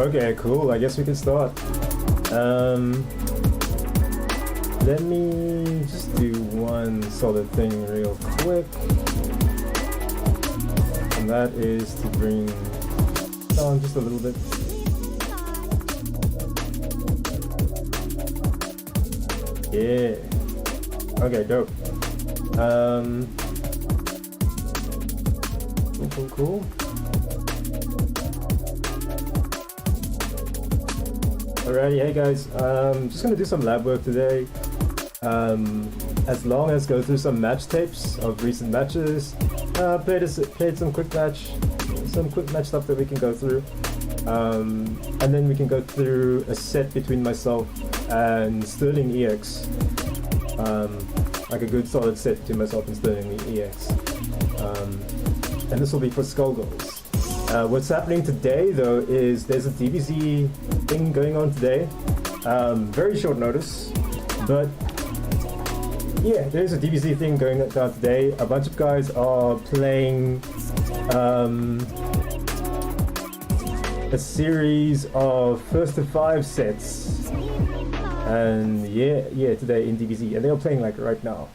Okay, cool. I guess we can start. Let me just do one solid thing real quick. And that is to bring down just a little bit. Yeah. Okay, dope. Cool. Alrighty, hey guys, just gonna do some lab work today. As long as go through some match tapes of recent matches, played some quick match stuff that we can go through, and then we can go through a set between myself and Sterling EX, like a good solid set between myself and Sterling EX, and this will be for Skullgirls. What's happening today though is there's a DBZ thing going on today. Very short notice, but yeah, there's a DBZ thing going down today. A bunch of guys are playing a series of first to 5 sets, and yeah, today in DBZ, and they're playing like right now.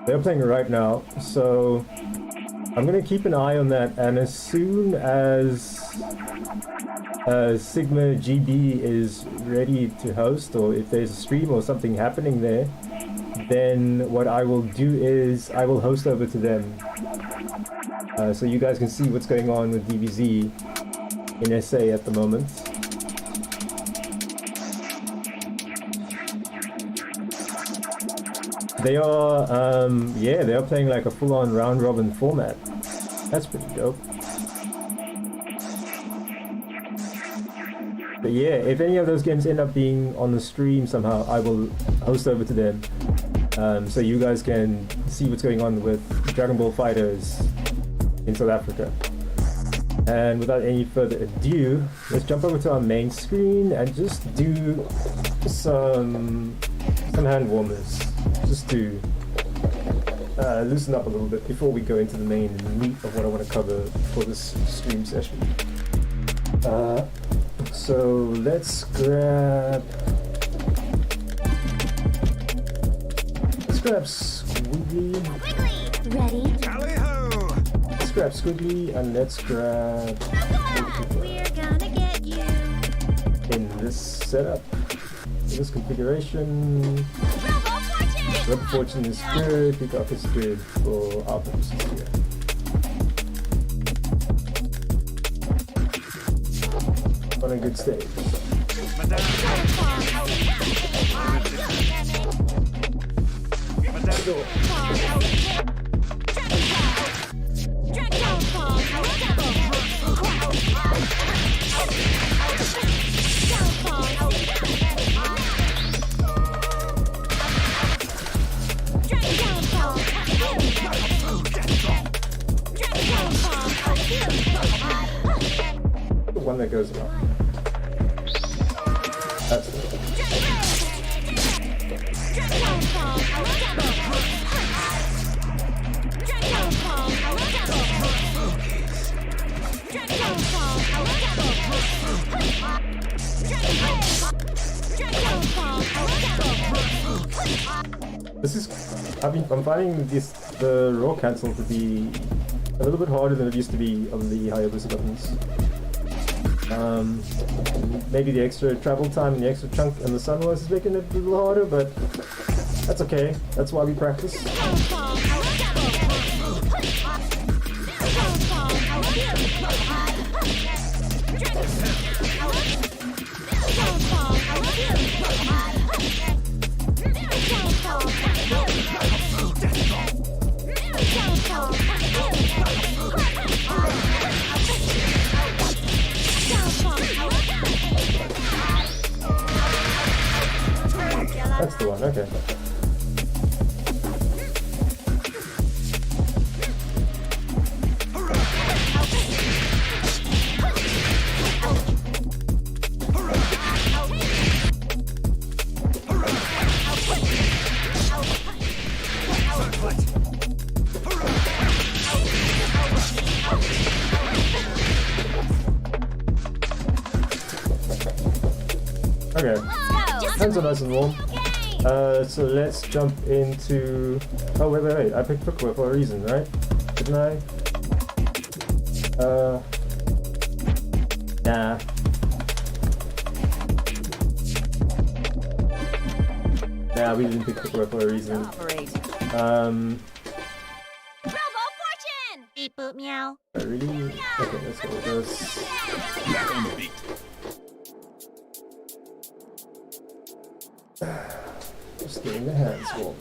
They're playing right now, so I'm gonna keep an eye on that, and as soon as Sigma GB is ready to host, or if there's a stream or something happening there, then what I will do is I will host over to them, so you guys can see what's going on with DBZ in SA at the moment. They are, yeah, they are playing like a full-on round-robin format. That's pretty dope. But yeah, if any of those games end up being on the stream somehow, I will host over to them, so you guys can see what's going on with Dragon Ball Fighters in South Africa. And without any further ado, let's jump over to our main screen and just do some hand warmers. Just to loosen up a little bit before we go into the main meat of what I want to cover for this stream session. So let's grab Squiggly. Ready? Tally-ho! Let's grab Squiggly and let's grab. We're gonna get you. In this setup, in this configuration. Rub Fortune is good, Pick Up is good for our purposes here. On a good stage. The one that goes around. That's it. This is, I'm finding the raw cancel to be a little bit harder than it used to be on the Hayabusa buttons. Maybe the extra travel time and the extra chunk and the sun was making it a little harder, but that's okay. That's why we practice. That's the one, okay. Okay, Go. hands are nice and warm. So let's jump into... Oh, wait. I picked footwear for a reason, right? Didn't I? Nah. Nah, we didn't pick footwear for a reason. Robo Fortune! Beep boop meow. Really? Okay, let's go with this. Back on the beat. Just getting the hands warm.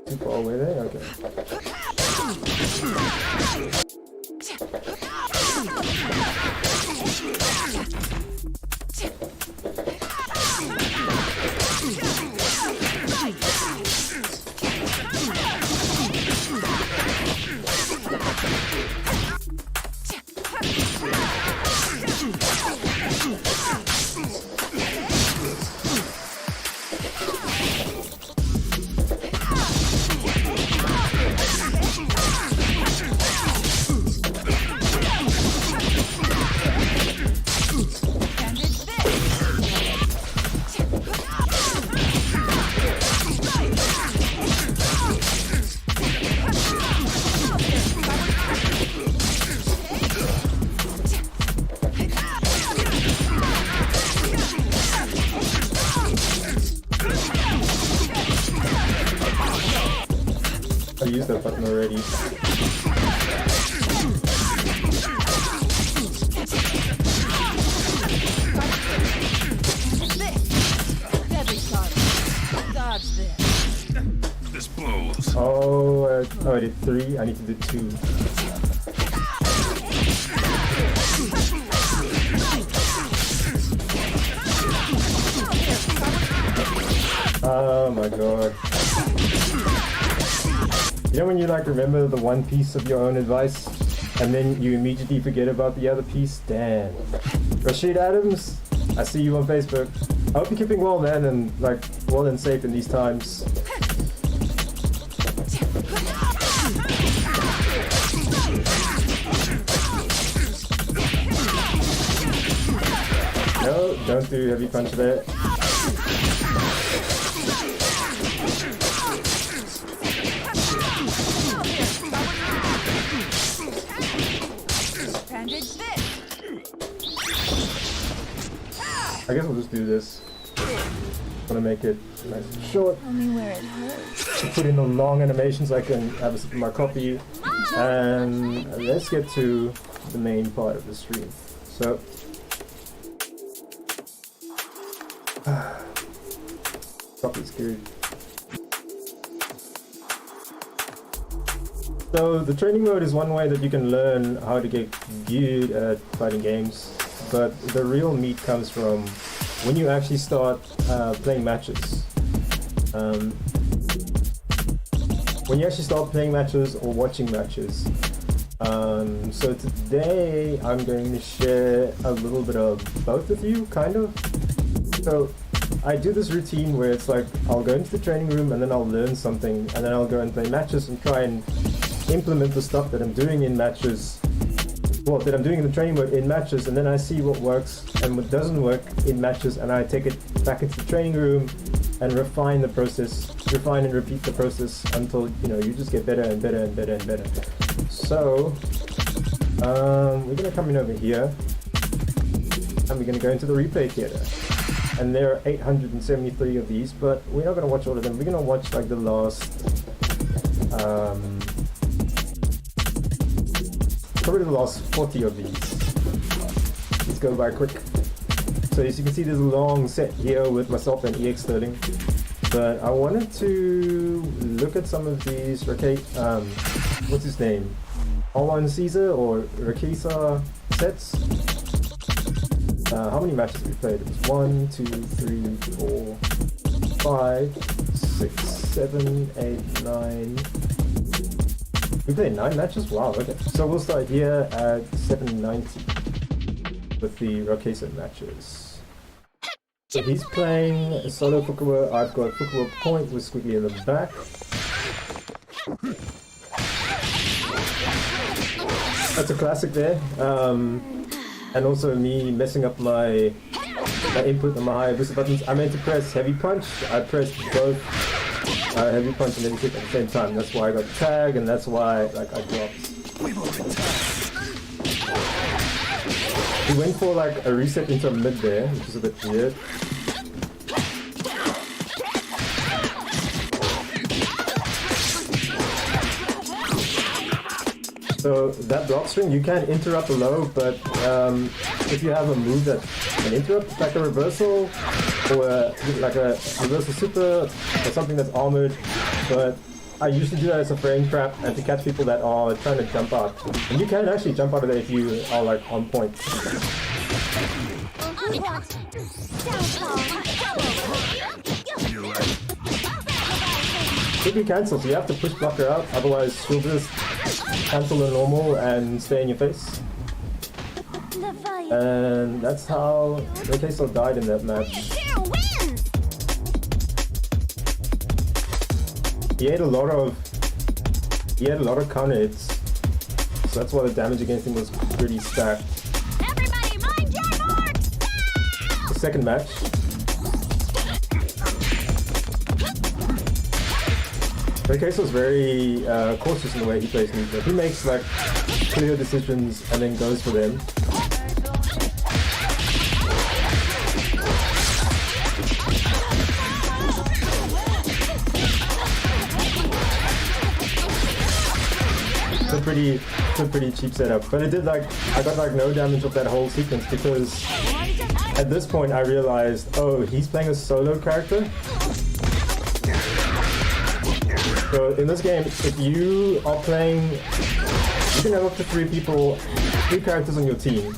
Too far away there? Okay. I used that button already. This blows. Oh, I did 3. I need to do 2. Oh my god. You know when you like remember the one piece of your own advice and then you immediately forget about the other piece? Damn. Rashid Adams, I see you on Facebook. I hope you're keeping well, man, and like well and safe in these times. No, don't do heavy punch there. I guess we'll just do this. I'm gonna make it nice and short. Tell me where it hurts. Put in the long animations so I can have a sip of my coffee. And let's get to the main part of the stream. So, coffee's good. So the training mode is one way that you can learn how to get good at fighting games, but the real meat comes from when you actually start playing matches. When you actually start playing matches or watching matches. So today I'm going to share a little bit of both with you, kind of. So I do this routine where it's like I'll go into the training room and then I'll learn something and then I'll go and play matches and try and implement the stuff that I'm doing in matches, well, that I'm doing in the training mode in matches, and then I see what works and what doesn't work in matches, and I take it back into the training room and refine the process, refine and repeat the process until, you know, you just get better and better and better and better. So we're gonna come in over here and we're gonna go into the replay theater, and there are 873 of these, but we're not gonna watch all of them. We're gonna watch like the last probably the last 40 of these. Let's go by quick. So as you can see, there's a long set here with myself and EX Sterling, but I wanted to look at some of these what's his name? Alwan Caesar or Rakisa sets. How many matches have we played? It was 1, 2, 3, 4, 5, 6, 7, 8, 9. We played 9 matches? Wow, okay. So we'll start here at 790 with the Rokesa matches. So he's playing a solo Fukuwa. I've got Fukuwa point with Squiggy in the back. That's a classic there. And also me messing up my input on my high booster buttons. I meant to press heavy punch. I pressed both heavy punch and heavy kick at the same time. That's why I got tagged, and that's why like I dropped. He went for like a reset into a mid there, which is a bit weird. So that block string, you can interrupt a low, but if you have a move that can interrupt, like a reversal, or like a reversal super, or something that's armored, but I usually do that as a frame trap and to catch people that are trying to jump out. And you can actually jump out of there if you are like on point. Could be cancelled, so you have to push blocker out, otherwise she'll just cancel the normal and stay in your face. And that's how Rokesa died in that match. He had a lot of counter hits, so that's why the damage against him was pretty stacked. Everybody mind your marks! The second match. Rokesa was very cautious in the way he plays neutral. He makes like clear decisions and then goes for them. It's a pretty cheap setup, but it did like I got like no damage of that whole sequence because at this point I realized, oh, he's playing a solo character. So in this game, if you are playing, you can have up to 3 characters on your team.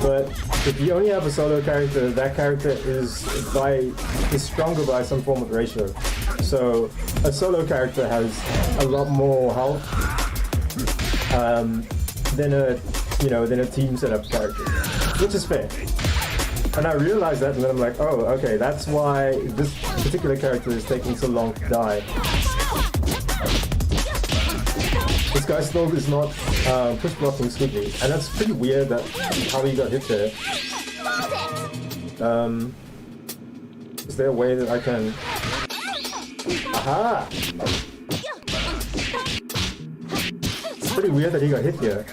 But if you only have a solo character, that character is stronger by some form of ratio. So a solo character has a lot more health than a team setup character, which is fair. And I realized that, and then I'm like, oh, okay, that's why this particular character is taking so long to die. This guy still is not push blocking Squiggy, and that's pretty weird that how he got hit there. Is there a way that I can? Aha! It's pretty weird that he got hit here.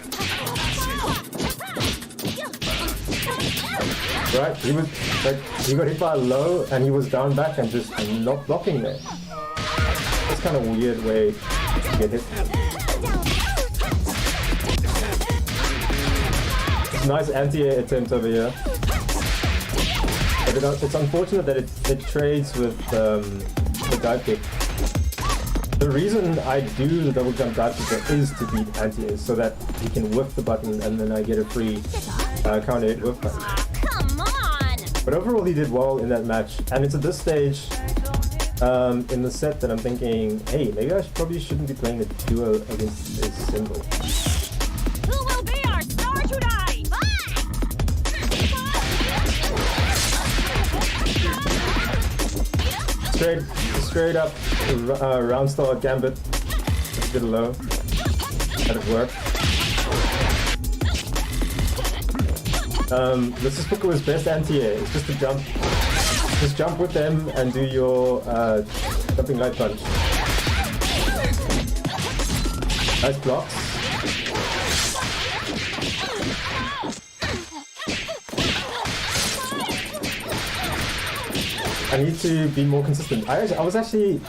Right, he got hit by a low and he was down back and just not blocking there. That's kind of a weird way to get hit. Nice anti-air attempt over here. But it's unfortunate that it trades with the dive kick. The reason I do the double jump dive kick is to beat anti-air so that he can whiff the button and then I get a free counter hit whiff button. Come on! But overall he did well in that match, and it's at this stage in the set that I'm thinking, hey, maybe I probably shouldn't be playing a duo against a single. Who will be our star tonight? Straight up round star gambit. It's a bit low. That it work. This is Fukuwa's best anti-air. It's just to jump. Just jump with them and do your jumping light punch. Nice blocks. I need to be more consistent. I was actually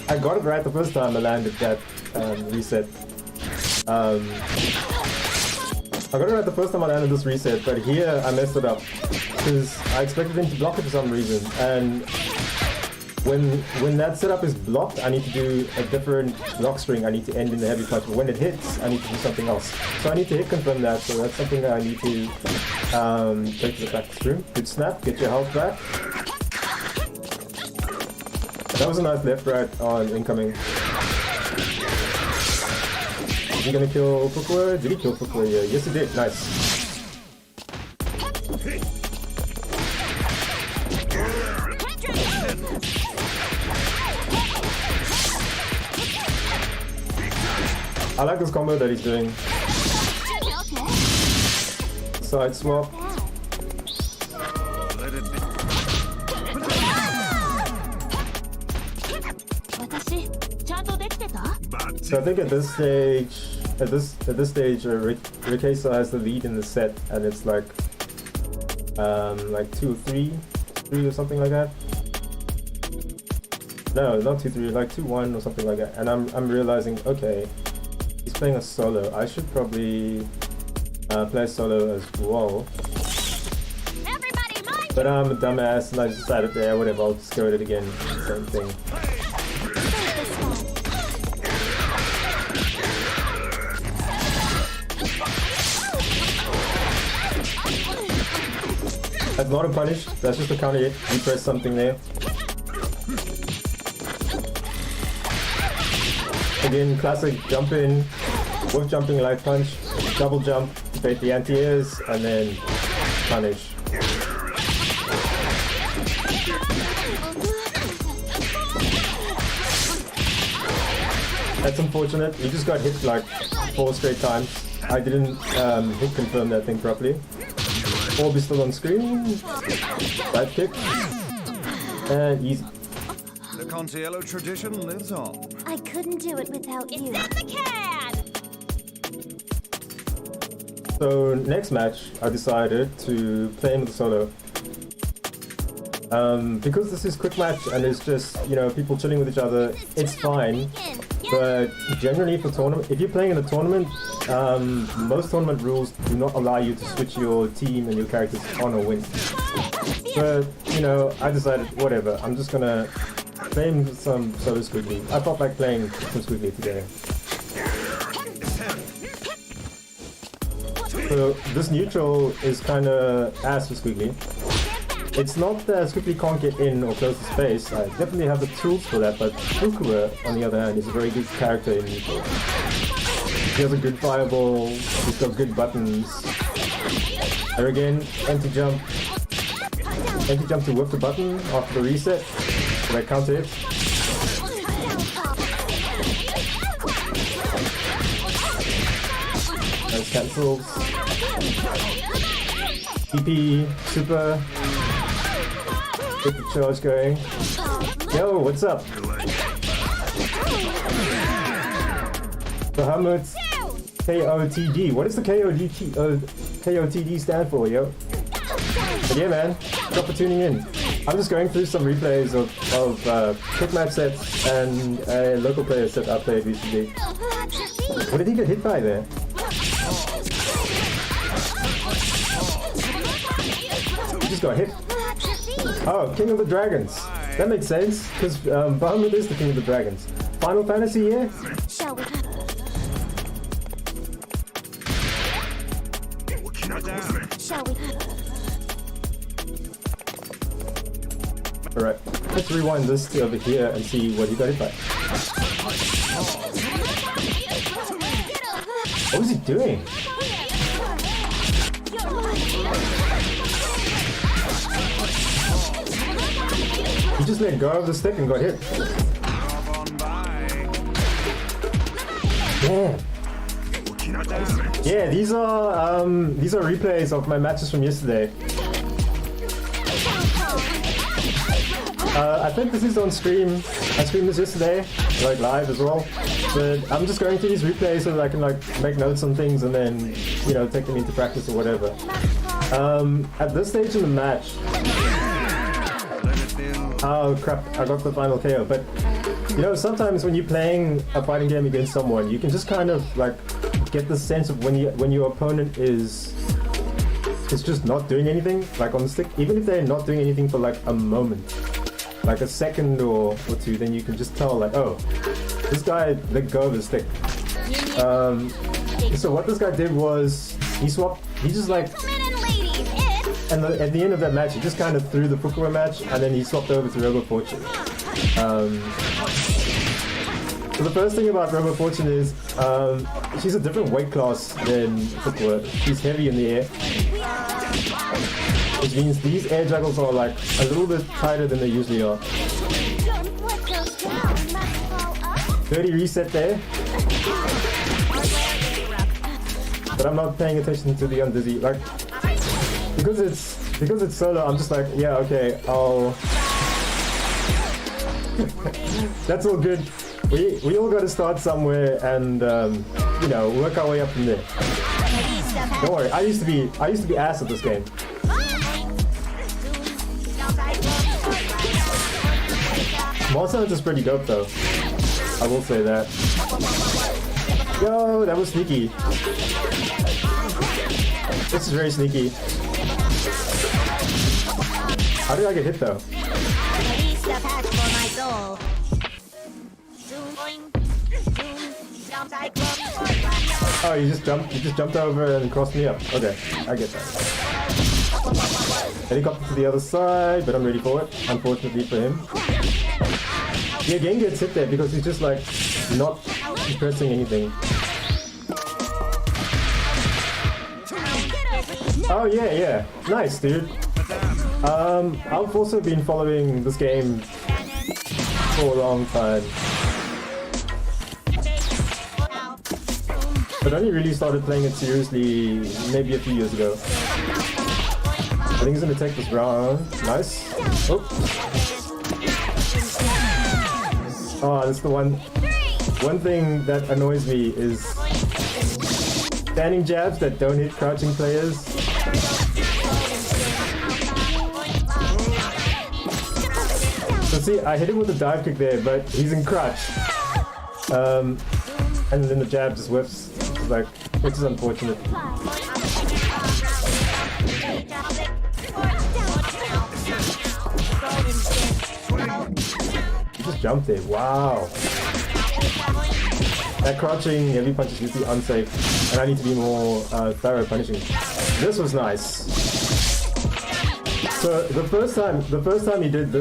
I got it right the first time I landed that reset. I got it right the first time I landed this reset, but here I messed it up because I expected him to block it for some reason, and when that setup is blocked, I need to do a different block string. I need to end in the heavy punch. But when it hits, I need to do something else. So I need to hit confirm that. So that's something that I need to take to the practice room. Good snap. Get your health back. That was a nice left right on incoming. Is he gonna kill Fukua? Did he kill Fukua? Yeah. Yes, he did. Nice. I like this combo that he's doing. Side swap. So I think at this stage, Rikesa has the lead in the set, and it's like 2-3 or something like that. No, not 2-3, like 2-1 or something like that. And I'm realizing, okay, he's playing a solo. I should probably play solo as well. But I'm a dumbass and I just decided, yeah, whatever, I'll just go at it again. Same thing. That's not a punish, that's just a counter hit. You press something there. Again, classic jump in, with jumping light punch, double jump, fade the anti-airs, and then punish. That's unfortunate. He just got hit like 4 straight times. I didn't hit confirm that thing properly. Orb is still on screen. Side kick. And easy. The Contiello tradition lives on. I couldn't do it without you. It's in the can! So next match, I decided to play him with the solo. Because this is quick match and it's just, you know, people chilling with each other, it's fine. But generally for tournament, if you're playing in a tournament, most tournament rules do not allow you to switch your team and your characters on or win. But, you know, I decided, whatever, I'm just gonna play him some solo Squiggly. I felt like playing some Squiggly today. So this neutral is kinda ass for Squiggly. It's not that Squiggly can't get in or close the space. I definitely have the tools for that, but Fukua, on the other hand, is a very good character in neutral. He has a good fireball, he's got good buttons. There again, empty jump. Empty jump to whip the button after the reset. So I counter it. Nice cancels. TP, super. Get the charge going. Yo, what's up? Bahamut's KOTD. What does the KOTD stand for, yo? But yeah, man. Stop for tuning in. I'm just going through some replays of quick match sets and a local player set I played recently. What did he get hit by there? He just got hit. Oh, King of the Dragons. That makes sense, because Bahamut is the King of the Dragons. Final Fantasy, yeah? Shall we? Shall we? Alright, let's rewind this to over here and see what he got hit by. What was he doing? He just let go of the stick and got hit. Yeah. Yeah, these are replays of my matches from yesterday. I think this is on stream. I streamed this yesterday, like live as well. But I'm just going through these replays so that I can like make notes on things and then, you know, take them into practice or whatever. At this stage in the match, oh crap, I got the final KO. But you know, sometimes when you're playing a fighting game against someone, you can just kind of like get the sense of when your opponent is just not doing anything, like on the stick, even if they're not doing anything for like a moment. like a second or two, then you can just tell like, oh, this guy let go of his stick. So what this guy did was he just like, Gentlemen and ladies, it's and at the end of that match, he just kind of threw the Fukuwa match, and then he swapped over to Robo Fortune. So the first thing about Robo Fortune is she's a different weight class than Fukuwa. She's heavy in the air, which means these air juggles are like a little bit tighter than they usually are. Don't let those down. You must fall up. 30 reset there, but I'm not paying attention to the undizzy. Like because it's solo, I'm just like, yeah, okay, I'll. That's all good. We all got to start somewhere and you know, work our way up from there. Don't worry, I used to be ass at this game. Monster Hunter's pretty dope though. I will say that. Yo, that was sneaky. This is very sneaky. How did I get hit though? Oh, you just jumped over and crossed me up. Okay, I get that. Helicopter to the other side, but I'm ready for it, unfortunately for him. Yeah, Gang gets hit there because he's just like not pressing anything. Oh yeah, nice dude. I've also been following this game for a long time, but only really started playing it seriously maybe a few years ago. I think he's gonna take this round. Nice. Oh, that's the one thing that annoys me is standing jabs that don't hit crouching players. So see, I hit him with a dive kick there, but he's in crouch. And then the jab just whiffs. It's like, which is unfortunate. He just jumped there, wow. That crouching heavy punch is usually unsafe, and I need to be more thorough punishing. This was nice. So the first time he did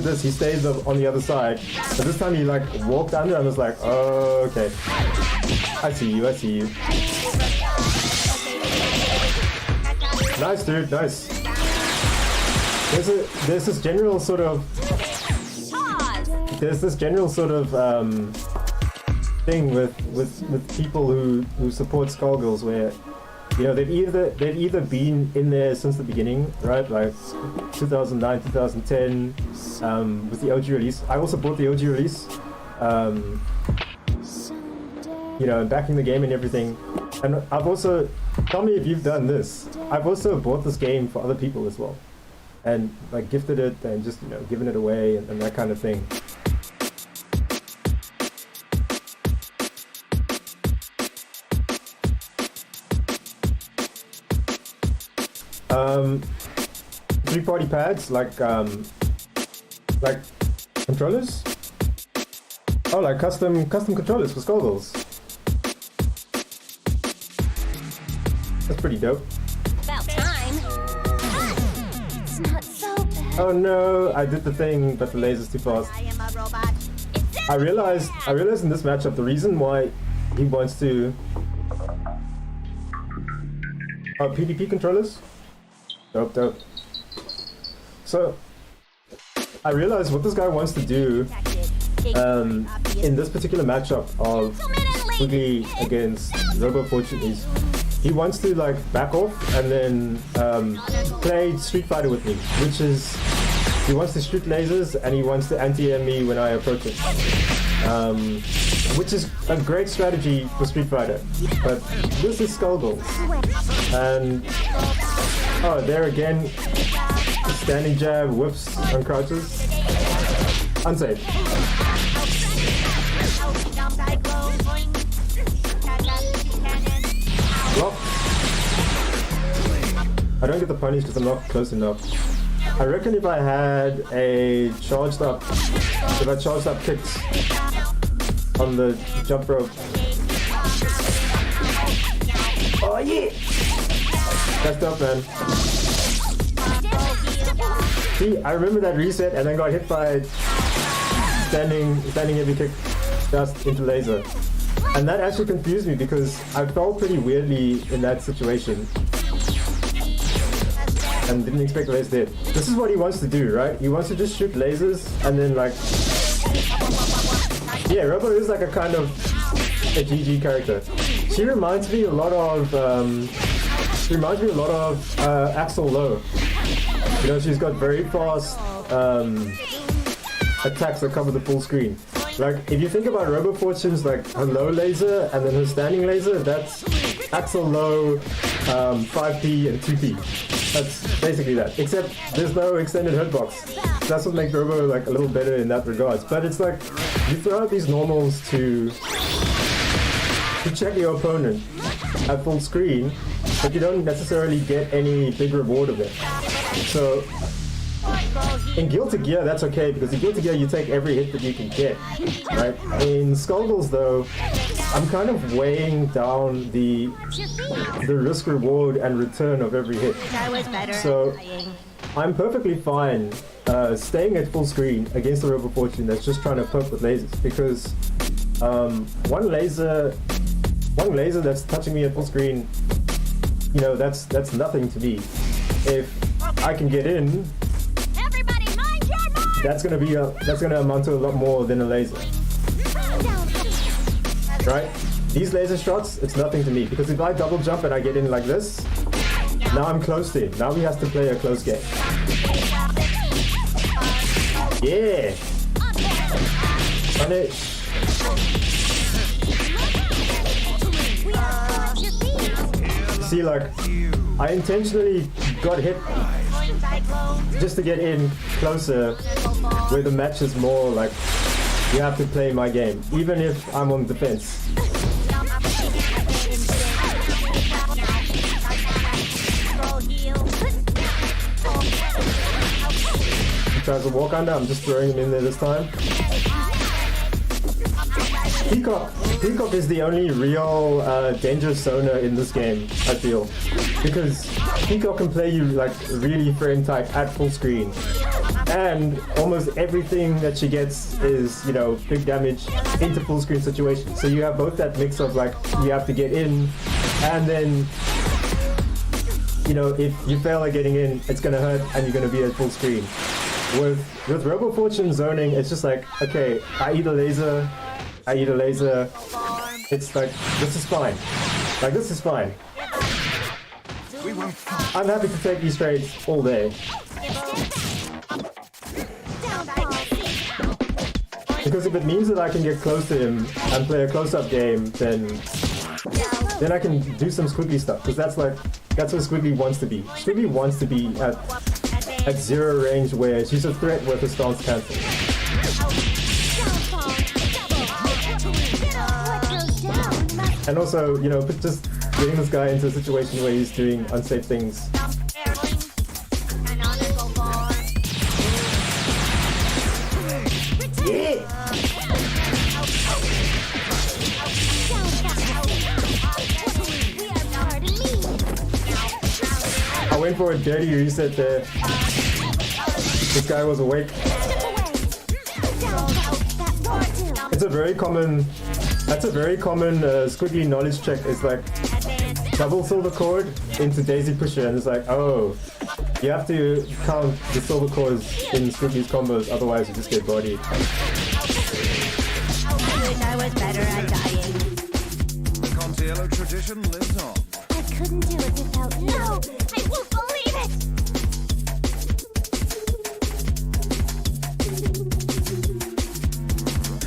this, he stays on the other side. But this time he like walked under and was like, oh, okay. I see you. Nice, dude, nice. There's this general sort of thing with people who support Skullgirls where, you know, they've either been in there since the beginning, right? Like 2009, 2010, with the OG release. I also bought the OG release, you know, backing the game and everything. And I've also, tell me if you've done this, I've also bought this game for other people as well. And like gifted it and just, you know, given it away and that kind of thing. Three-party pads like controllers. Oh, like custom controllers for Skullgirls. That's pretty dope. about time. It's not so bad. Oh no, I did the thing, but the laser's too fast. I am a robot. I realized in this matchup the reason why he wants to. Oh, PvP controllers. Dope. So, I realized what this guy wants to do in this particular matchup of Boogie against Robo Fortune is he wants to like back off and then play Street Fighter with me, which is he wants to shoot lasers and he wants to anti-air me when I approach him, which is a great strategy for Street Fighter. But this is Skullgirls, and oh, there again. Standing jab, whiffs, and crouches. Unsafe. Well, I don't get the punish because I'm not close enough. I reckon if I had a charged up kicks on the jump rope. Oh yeah! That's dope, man. See, I remember that reset and then got hit by standing heavy kick just into laser. And that actually confused me because I felt pretty weirdly in that situation. And didn't expect the laser hit. This is what he wants to do, right? He wants to just shoot lasers and then like... Yeah, Robo is like a kind of a GG character. She reminds me a lot of... Axel Lowe. You know, she's got very fast attacks that cover the full screen. Like, if you think about Robo Fortune's like her low laser and then her standing laser, that's Axel Lowe, 5P and 2P. That's basically that. Except there's no extended hitbox. That's what makes Robo like a little better in that regards. But it's like you throw out these normals to check your opponent at full screen, but you don't necessarily get any big reward of it. So in Guilty Gear, that's okay, because in Guilty Gear you take every hit that you can get, right? In Skullgirls though, I'm kind of weighing down the risk reward and return of every hit. So I'm perfectly fine staying at full screen against the Robo Fortune that's just trying to poke with lasers, because one laser that's touching me at full screen, you know, that's nothing to me. If I can get in, that's gonna amount to a lot more than a laser, right? These laser shots, it's nothing to me, because if I double jump and I get in like this, now I'm close to him. Now he has to play a close game. Yeah. Punish. See, like, I intentionally got hit just to get in closer, where the match is more like you have to play my game, even if I'm on defense. He tries to walk under, I'm just throwing him in there this time. Peacock is the only real dangerous zoner in this game, I feel, because Peacock can play you like really frame tight at full screen, and almost everything that she gets is, you know, big damage into full screen situations. So you have both that mix of like you have to get in, and then, you know, if you fail at getting in, it's gonna hurt and you're gonna be at full screen. With Robo Fortune zoning, it's just like, okay, I eat a laser. It's like, this is fine. Like, this is fine. I'm happy to take these trades all day. Because if it means that I can get close to him and play a close-up game, then I can do some squiggly stuff. Because that's what Squiggly wants to be. Squiggly wants to be at zero range where she's a threat with a stance cancel. And also, you know, just getting this guy into a situation where he's doing unsafe things. Yeah! I went for a dirty reset there. This guy was awake. It's a very common... That's a very common squiggly knowledge check. It's like double silver cord into daisy pusher, and it's like, oh, you have to count the silver cords in squiggly's combos, otherwise you just get bodied. I wish I was better at dying. The Contiello tradition lives on. I couldn't do it without you. No! I won't believe it!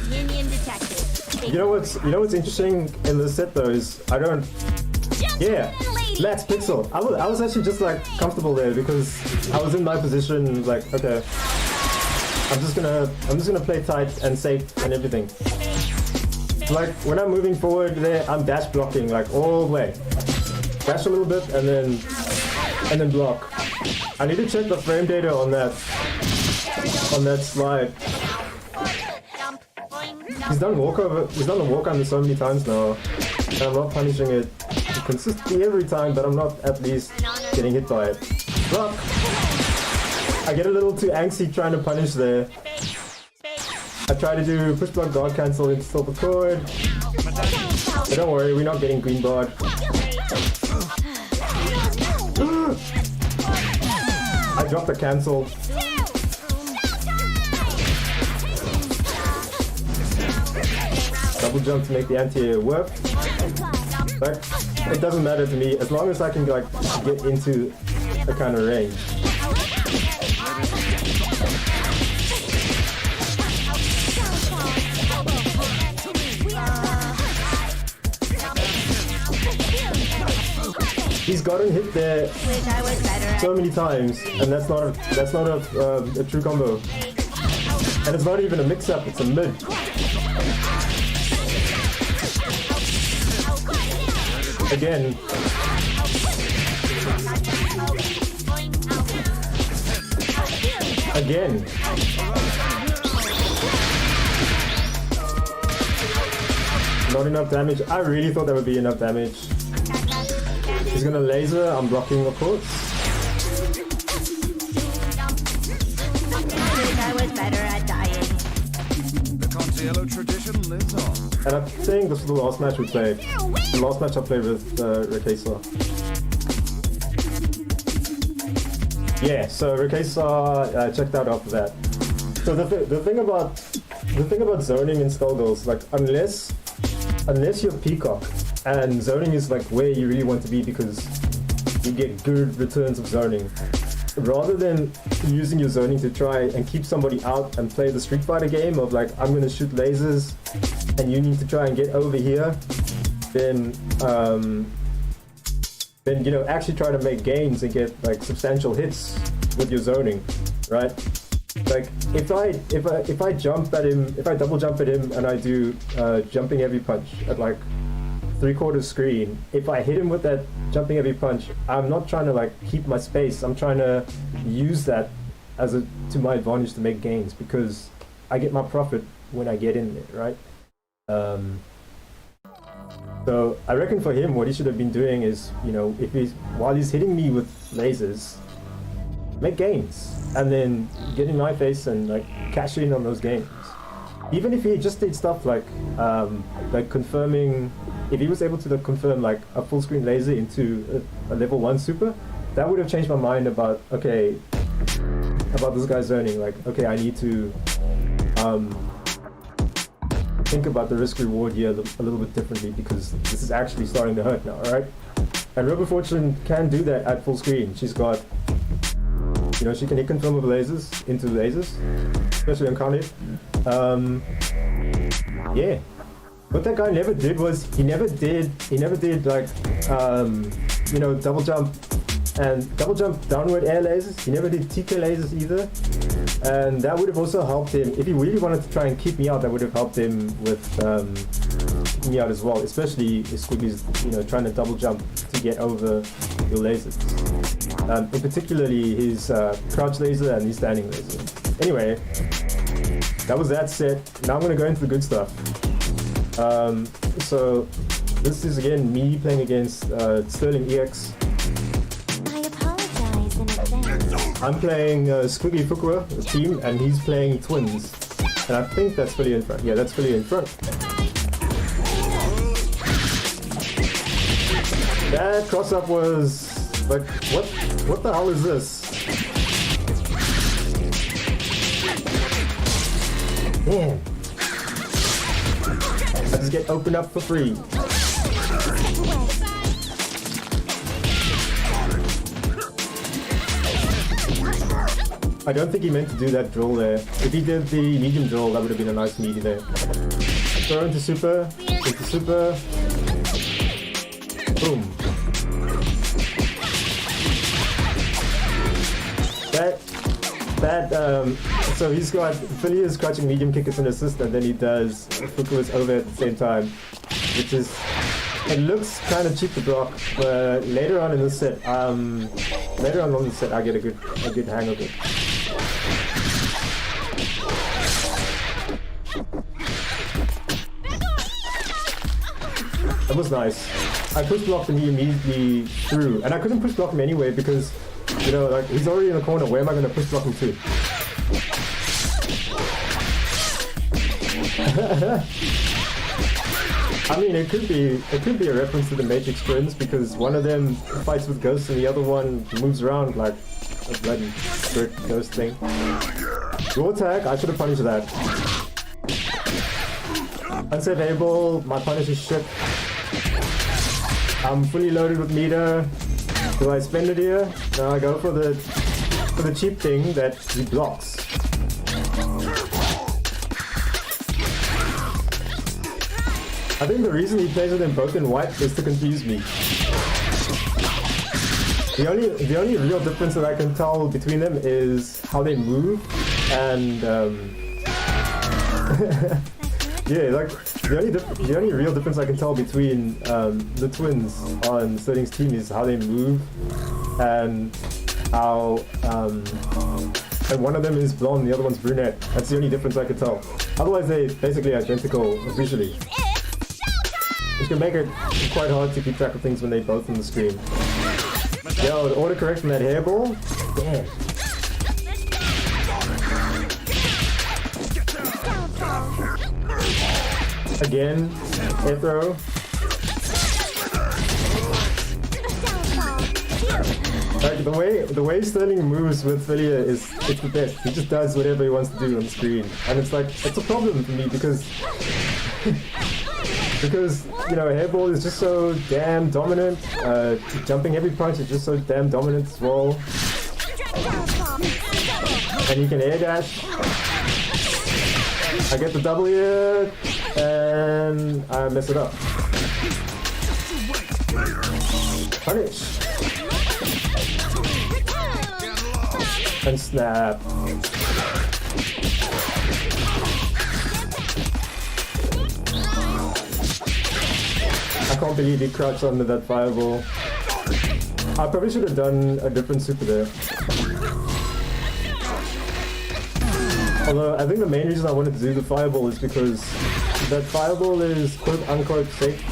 Union detected. You know what's interesting in this set though is I don't. Yeah, Max Pixel. I was actually just like comfortable there because I was in my position like, okay, I'm just gonna play tight and safe and everything. Like when I'm moving forward there, I'm dash blocking like all the way. Dash a little bit and then block. I need to check the frame data on that slide. Jump. Boing. He's done the walk under so many times now. And I'm not punishing it consistently every time, but I'm not at least getting hit by it. Look! I get a little too angsty trying to punish there. I try to do push block guard cancel and still record. But don't worry, we're not getting green barred. I dropped the cancel. Double jump to make the anti-air work. But it doesn't matter to me as long as I can like get into a kind of range. He's gotten hit there so many times, and that's not a true combo. And it's not even a mix-up; it's a mid. Again. Again. Not enough damage. I really thought that would be enough damage. He's gonna laser, I'm blocking of course. I was better at dying. The Contiello tradition lives on. And I think this is the last match we played. The last match I played with Rakesa. Yeah, so Rakesa checked out after that. So the thing about zoning in Skullgirls, like unless you're Peacock, and zoning is like where you really want to be because you get good returns of zoning. Rather than using your zoning to try and keep somebody out and play the Street Fighter game of like, I'm gonna shoot lasers and you need to try and get over here, then you know, actually try to make gains and get like substantial hits with your zoning, right? Like if I jump at him, if I double jump at him and I do jumping heavy punch at like 3/4 screen, if I hit him with that jumping heavy punch, I'm not trying to like keep my space. I'm trying to use that to my advantage to make gains because I get my profit when I get in there, right? So I reckon for him, what he should have been doing is, you know, while he's hitting me with lasers, make gains and then get in my face and like cash in on those gains. Even if he just did stuff like confirming. If he was able to confirm like a full screen laser into a level 1 super, that would have changed my mind about this guy zoning. Like, okay, I need to think about the risk reward here a little bit differently because this is actually starting to hurt now, alright? And Robo Fortune can do that at full screen. She's got, you know, she can hit confirm with lasers into lasers, especially on counter hit. Yeah. What that guy never did was he never did like you know, double jump downward air lasers. He never did TK lasers either, and that would have also helped him if he really wanted to try and keep me out. That would have helped him with keeping me out as well, especially if Squiggy's, you know, trying to double jump to get over your lasers. In particularly his crouch laser and his standing laser. Anyway, that was that set. Now I'm gonna go into the good stuff. So this is again me playing against Sterling EX. I apologize in advance. I'm playing Squiggy Fukua, a team, and he's playing Twins. And I think that's fully in front. Yeah, that's fully in front. That cross-up was like, what the hell is this? Man. I just get opened up for free. I don't think he meant to do that drill there. If he did the medium drill, that would have been a nice meaty there. Throw into super. Boom. So he's got Phileas crouching medium kick as an assist, and then he does Fukua's over at the same time, which is it looks kind of cheap to block, but later on in the set, I get a good hang of it. That was nice. I push blocked and he immediately threw, and I couldn't push block him anyway because, you know, like he's already in the corner. Where am I going to push block him to? I mean, it could be a reference to the Matrix Twins because one of them fights with ghosts and the other one moves around like a bloody spirit ghost thing. Your attack, I should have punished that. Unsafe able, my punish is shit. I'm fully loaded with meter. Do I spend it here? No, I go for the cheap thing that he blocks. I think the reason he plays with them both in white is to confuse me. The only real difference that I can tell between them is how they move and yeah, like the only real difference I can tell between the twins on Sterling's team is how they move and how and one of them is blonde, the other one's brunette. That's the only difference I can tell. Otherwise, they're basically identical visually. It can make it quite hard to keep track of things when they're both on the screen. Yo, the autocorrect from that hairball? Damn. Again, air throw. Like the way Sterling moves with Philia it's the best. He just does whatever he wants to do on the screen. And it's like, it's a problem for me because because, you know, hairball is just so damn dominant. Jumping every punch is just so damn dominant as well. And you can air dash. I get the W and I mess it up. Punish. And snap. I can't believe he crouched under that fireball. I probably should have done a different super there. Although I think the main reason I wanted to do the fireball is because that fireball is quote unquote safe.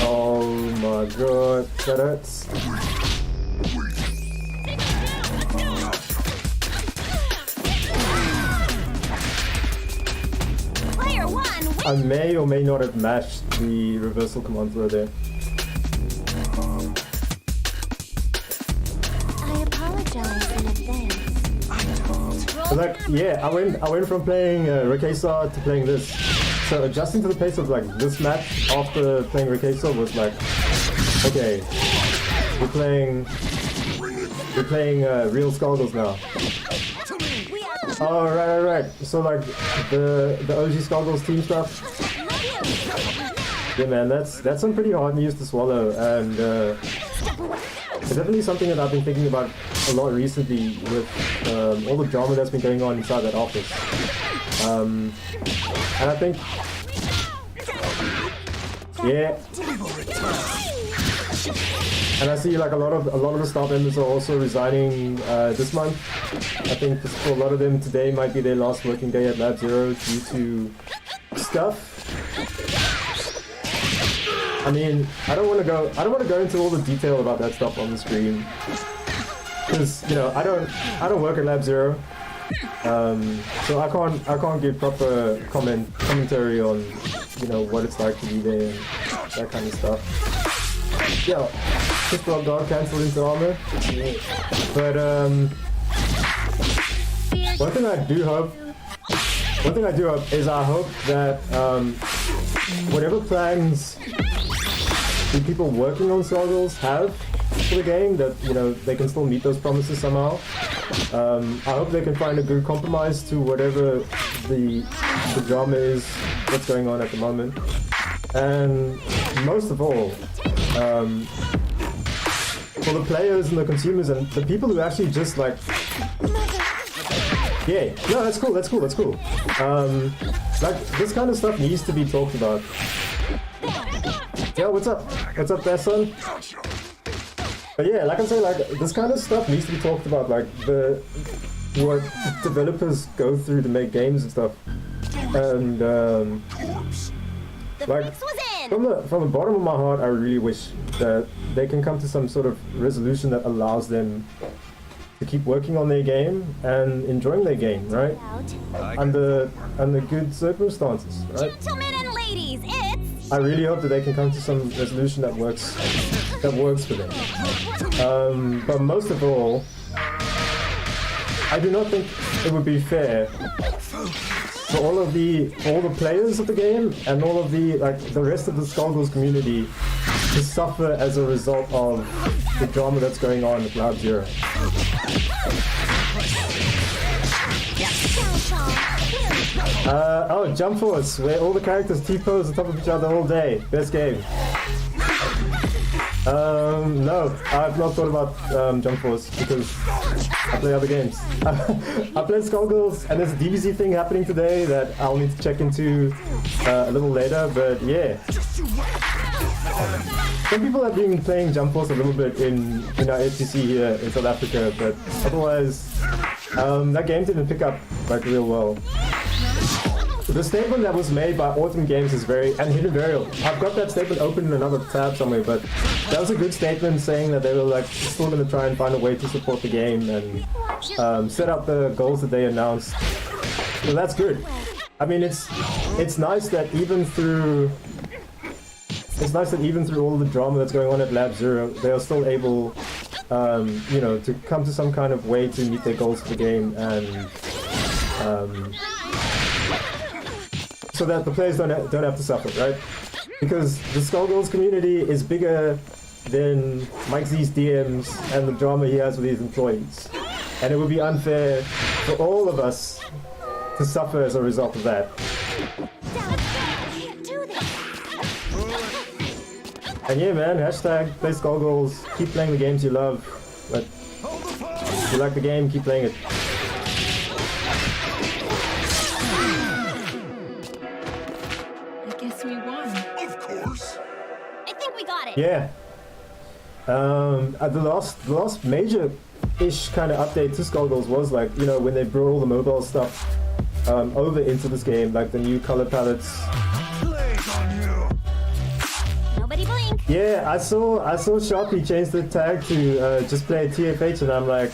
Oh my god, that hurts. I may or may not have matched the reversal command throw there. I apologize in advance. So like, yeah, I went from playing Rikesa to playing this. So adjusting to the pace of like this match after playing Rikesa was like, okay, we're playing real Skullgirls now. Oh, right. So like the OG Skullgirls team stuff. Yeah, man, that's some pretty hard news to swallow, and it's definitely something that I've been thinking about a lot recently with all the drama that's been going on inside that office. And I think, yeah. And I see like a lot of the staff members are also resigning this month. I think for a lot of them today might be their last working day at Lab Zero due to stuff. I mean, I don't want to go into all the detail about that stuff on the screen because, you know, I don't work at Lab Zero, so I can't give proper commentary on, you know, what it's like to be there and that kind of stuff. Yo, just block dog cancelled into armor. But one thing I do hope is I hope that whatever plans the people working on Skullgirls have for the game, that, you know, they can still meet those promises somehow. I hope they can find a good compromise to whatever the drama is that's going on at the moment. And most of all, for the players and the consumers and the people who actually just like, yeah, no, that's cool, that's cool, that's cool. Like this kind of stuff needs to be talked about. Yo, what's up? What's up there, son? But yeah, like I say, like this kind of stuff needs to be talked about, like what developers go through to make games and stuff. And like from the bottom of my heart, I really wish that they can come to some sort of resolution that allows them to keep working on their game and enjoying their game, right? Under good circumstances, right? Gentlemen and ladies, it's I really hope that they can come to some resolution that works for them. But most of all, I do not think it would be fair for all the players of the game and all of the rest of the Skullgirls community to suffer as a result of the drama that's going on with Lab Zero. Oh, Jump Force, where all the characters T-pose on top of each other all day. Best game. No, I've not thought about Jump Force because I play other games. I play Skullgirls, and there's a DBZ thing happening today that I'll need to check into a little later, but yeah. Some people have been playing Jump Force a little bit in our FTC here in South Africa, but otherwise, that game didn't pick up like real well. The statement that was made by Autumn Games is and Hidden Burial. I've got that statement open in another tab somewhere, but that was a good statement saying that they were like still going to try and find a way to support the game and set up the goals that they announced. So that's good. I mean, it's nice that even through all the drama that's going on at Lab Zero, they are still able, to come to some kind of way to meet their goals for the game and. So that the players don't have to suffer, right? Because the Skullgirls community is bigger than Mike Z's DMs and the drama he has with his employees. And it would be unfair for all of us to suffer as a result of that. And yeah, man, hashtag play Skullgirls, keep playing the games you love, but if you like the game, keep playing it. Yeah. The last major-ish kind of update to Skullgirls was like, when they brought all the mobile stuff over into this game, like the new color palettes. nobody blink. Yeah, I saw Sharpie change the tag to just play TFH, and I'm like,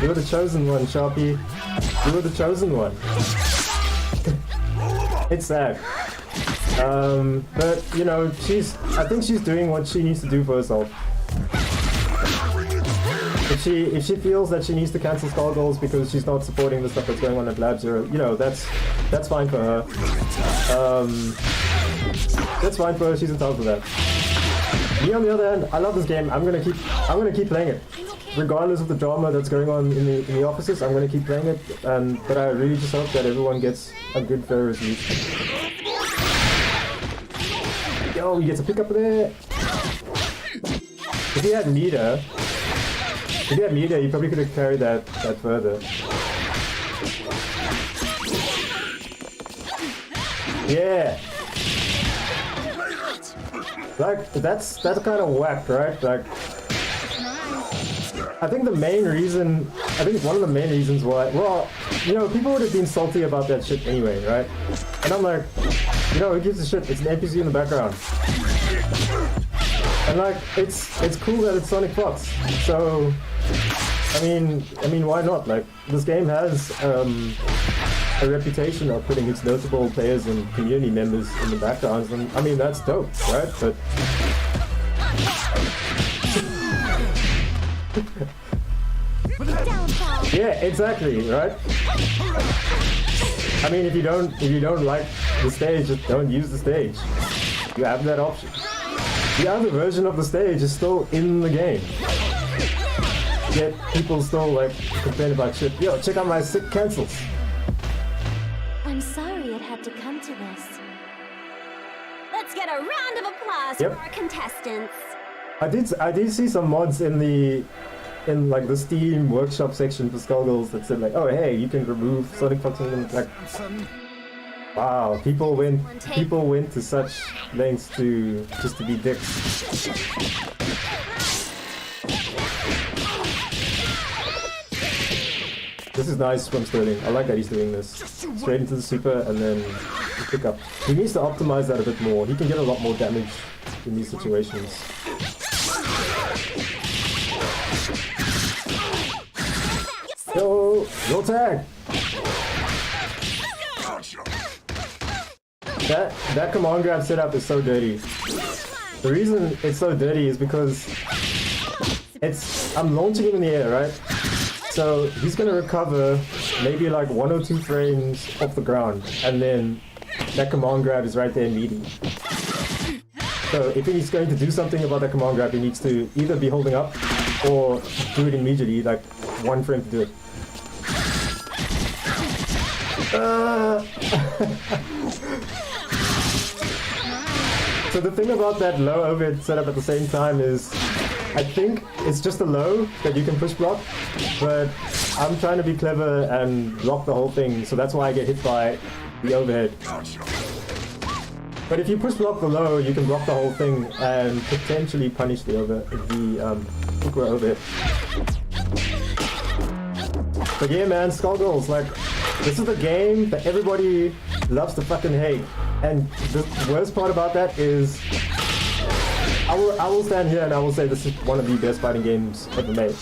you were the chosen one, Sharpie. You were the chosen one. It's sad. But I think she's doing what she needs to do for herself. If she feels that she needs to cancel Skullgirls because she's not supporting the stuff that's going on at Lab Zero, that's fine for her. That's fine for her. She's entitled to that. Me on the other hand, I love this game. I'm gonna keep playing it, regardless of the drama that's going on in the offices. I'm gonna keep playing it, but I really just hope that everyone gets a good fair resolution. Yo, he gets a pickup there. If he had meter, he probably could have carried that further. Yeah. Like, that's kind of whack, right? Like, I think one of the main reasons why, well, people would have been salty about that shit anyway, right? And I'm like, who gives a shit? It's an NPC in the background. And like, it's cool that it's Sonic Fox. So, I mean, why not? Like, this game has a reputation of putting its notable players and community members in the backgrounds, and I mean, that's dope, right? But yeah, exactly, right? I mean, if you don't like the stage, just don't use the stage. You have that option. The other version of the stage is still in the game. Yet people still like complain about shit. Yo, check out my sick cancels. I'm sorry it had to come to this. Let's get a round of applause for our contestants. I did see some mods in like the Steam workshop section for Skullgirls that said like, oh hey, you can remove Sonic Foxes and like, wow, people went to such lengths to just to be dicks. This is nice from Sterling. I like that he's doing this. Straight into the super and then pick up. He needs to optimize that a bit more. He can get a lot more damage in these situations. Yo, roll tag! That command grab setup is so dirty. The reason it's so dirty is because I'm launching him in the air, right? So he's gonna recover maybe like 1 or 2 frames off the ground, and then that command grab is right there immediately. So if he's going to do something about that command grab, he needs to either be holding up or do it immediately, like 1 frame to do it. So the thing about that low overhead setup at the same time is, I think it's just a low that you can push block, but I'm trying to be clever and block the whole thing, so that's why I get hit by the overhead. But if you push block the low, you can block the whole thing and potentially punish the Fukuwa overhead. But yeah man, Skullgirls, like, this is the game that everybody loves to fucking hate. And the worst part about that is, I will stand here and I will say this is one of the best fighting games ever made.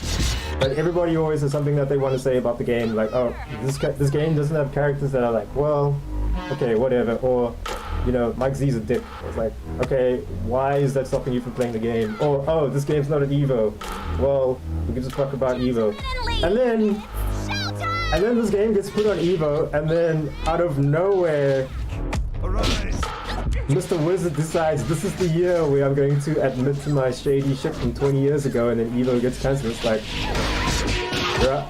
But everybody always has something that they want to say about the game, like, oh, this game doesn't have characters that are like, well, okay, whatever, or, you know, Mike Z's a dick. It's like, okay, why is that stopping you from playing the game? Or, oh, this game's not an Evo. Well, who gives a fuck about Evo? And then this game gets put on Evo, and then out of nowhere, Mr. Wizard decides this is the year where I'm going to admit to my shady shit from 20 years ago, and then Evo gets cancelled. It's like, bruh.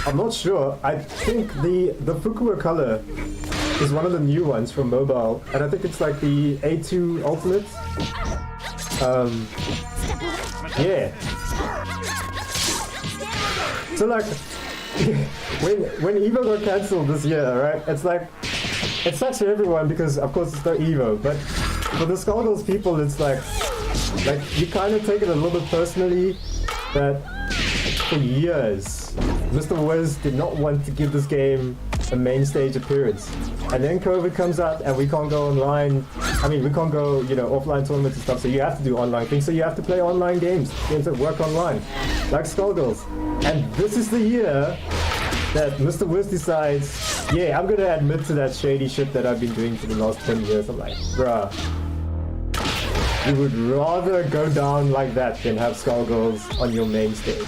I'm not sure. I think the Fukuwa color is one of the new ones from mobile, and I think it's like the A2 Ultimate. Yeah. So like, when Evo got cancelled this year, right? It's like, it sucks for everyone because of course it's not Evo, but for the Skullgirls people, it's like you kind of take it a little bit personally that for years, Mr. Wiz did not want to give this game a main stage appearance. And then COVID comes out and we can't go online. I mean, we can't go, you know, offline tournaments and stuff, so you have to do online things. So you have to play online games that work online, like Skullgirls. And this is the year that Mr. Wiz decides, yeah, I'm gonna admit to that shady shit that I've been doing for the last 10 years. I'm like, bruh, you would rather go down like that than have Skullgirls on your main stage.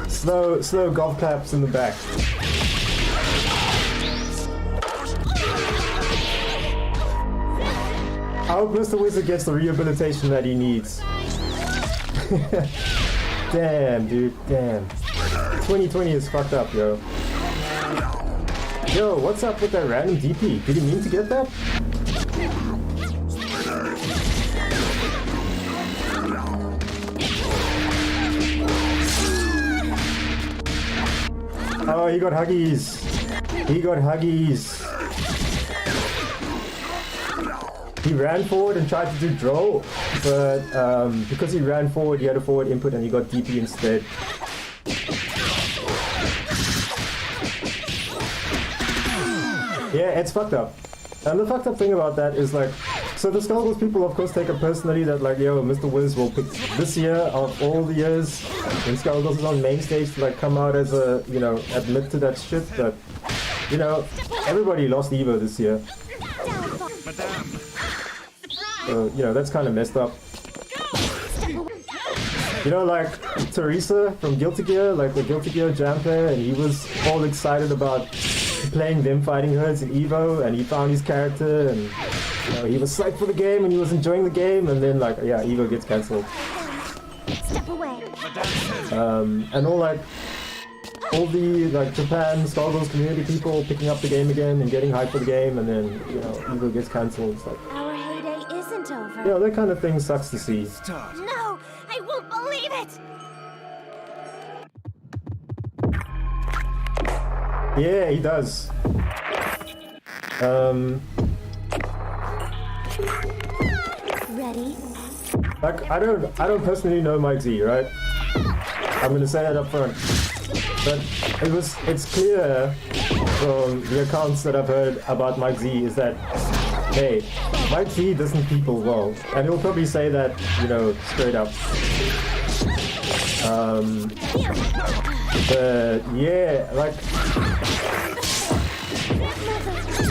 Slow golf claps in the back. I hope Mr. Wizard gets the rehabilitation that he needs. Damn, dude, damn. 2020 is fucked up, yo. Yo, what's up with that random DP? Did he mean to get that? Oh, he got huggies. He got huggies. He ran forward and tried to do draw, but because he ran forward, he had a forward input and he got DP instead. Yeah, it's fucked up. And the fucked up thing about that is like, so the Skullgirls people of course take it personally that like, yo, Mr. Wiz will pick this year of all the years when Skullgirls is on main stage to like come out as a, you know, admit to that shit, but, you know, everybody lost Evo this year. So, you know, that's kind of messed up. You know, like Teresa from Guilty Gear, like the Guilty Gear Jam player, and he was all excited about playing them fighting herds in Evo, and he found his character, and you know, he was psyched for the game, and he was enjoying the game, and then like, yeah, Evo gets cancelled. Step away. And all like, all the like Japan Skullgirls community people picking up the game again and getting hyped for the game, and then Evo gets cancelled. It's like, Our heyday isn't over. that kind of thing sucks to see. Start. No, I won't believe it. Yeah, he does. Ready? Like I don't personally know Mike Z, right? I'm gonna say that up front. But it's clear from the accounts that I've heard about Mike Z is that, hey, Mike Z doesn't people well. And he'll probably say that, straight up. But yeah, like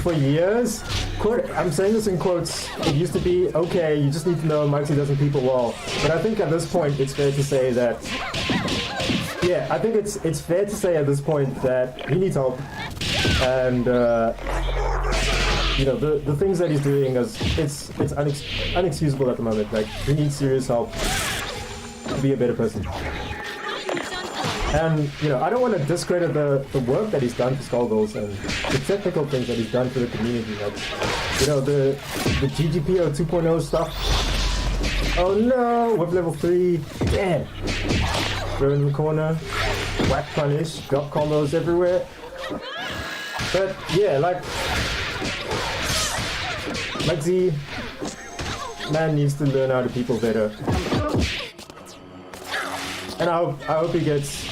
for years, I'm saying this in quotes, it used to be, okay, you just need to know Mike Z doesn't people well. But I think at this point it's fair to say that, I think it's fair to say at this point that he needs help. And, the things that he's doing, it's unexcusable at the moment. Like, he needs serious help to be a better person. And, I don't want to discredit the work that he's done for Skullgirls and the technical things that he's done for the community. Like, the GGPO 2.0 stuff. Oh no, with level 3. Damn. Throw in the corner. Whack punish. Drop combos everywhere. But, yeah, like Z, man needs to learn how to people better. And I hope he gets...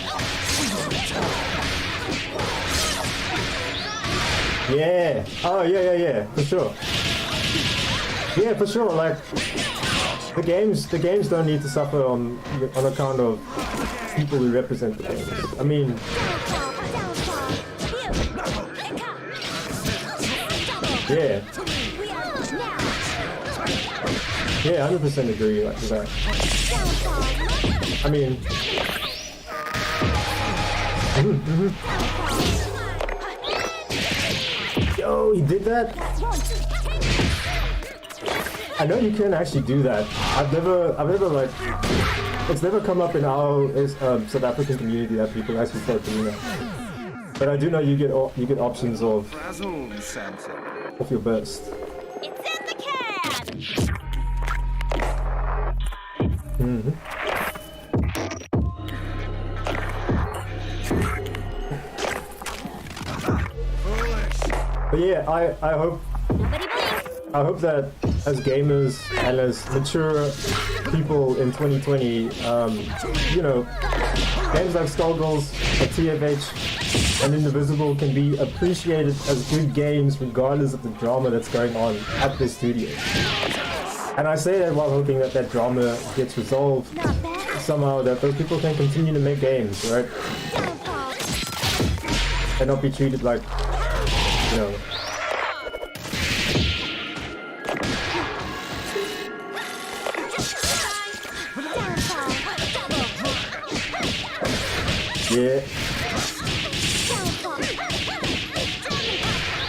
Yeah. Oh, yeah. For sure. Yeah, for sure. Like, the games don't need to suffer on account of people who represent the games. I mean... Yeah. Yeah, 100% agree with that. I mean... Yo, he did that? I know you can actually do that. I've never like... It's never come up in our South African community that people actually start doing that. But I do know you get options of your burst. It's in the can. But yeah, I hope Nobody blink. I hope that as gamers and as mature people in 2020, games like Skullgirls, TFH, and Indivisible can be appreciated as good games regardless of the drama that's going on at the studio. And I say that while hoping that that drama gets resolved somehow, that those people can continue to make games, right? And not be treated like, Yeah.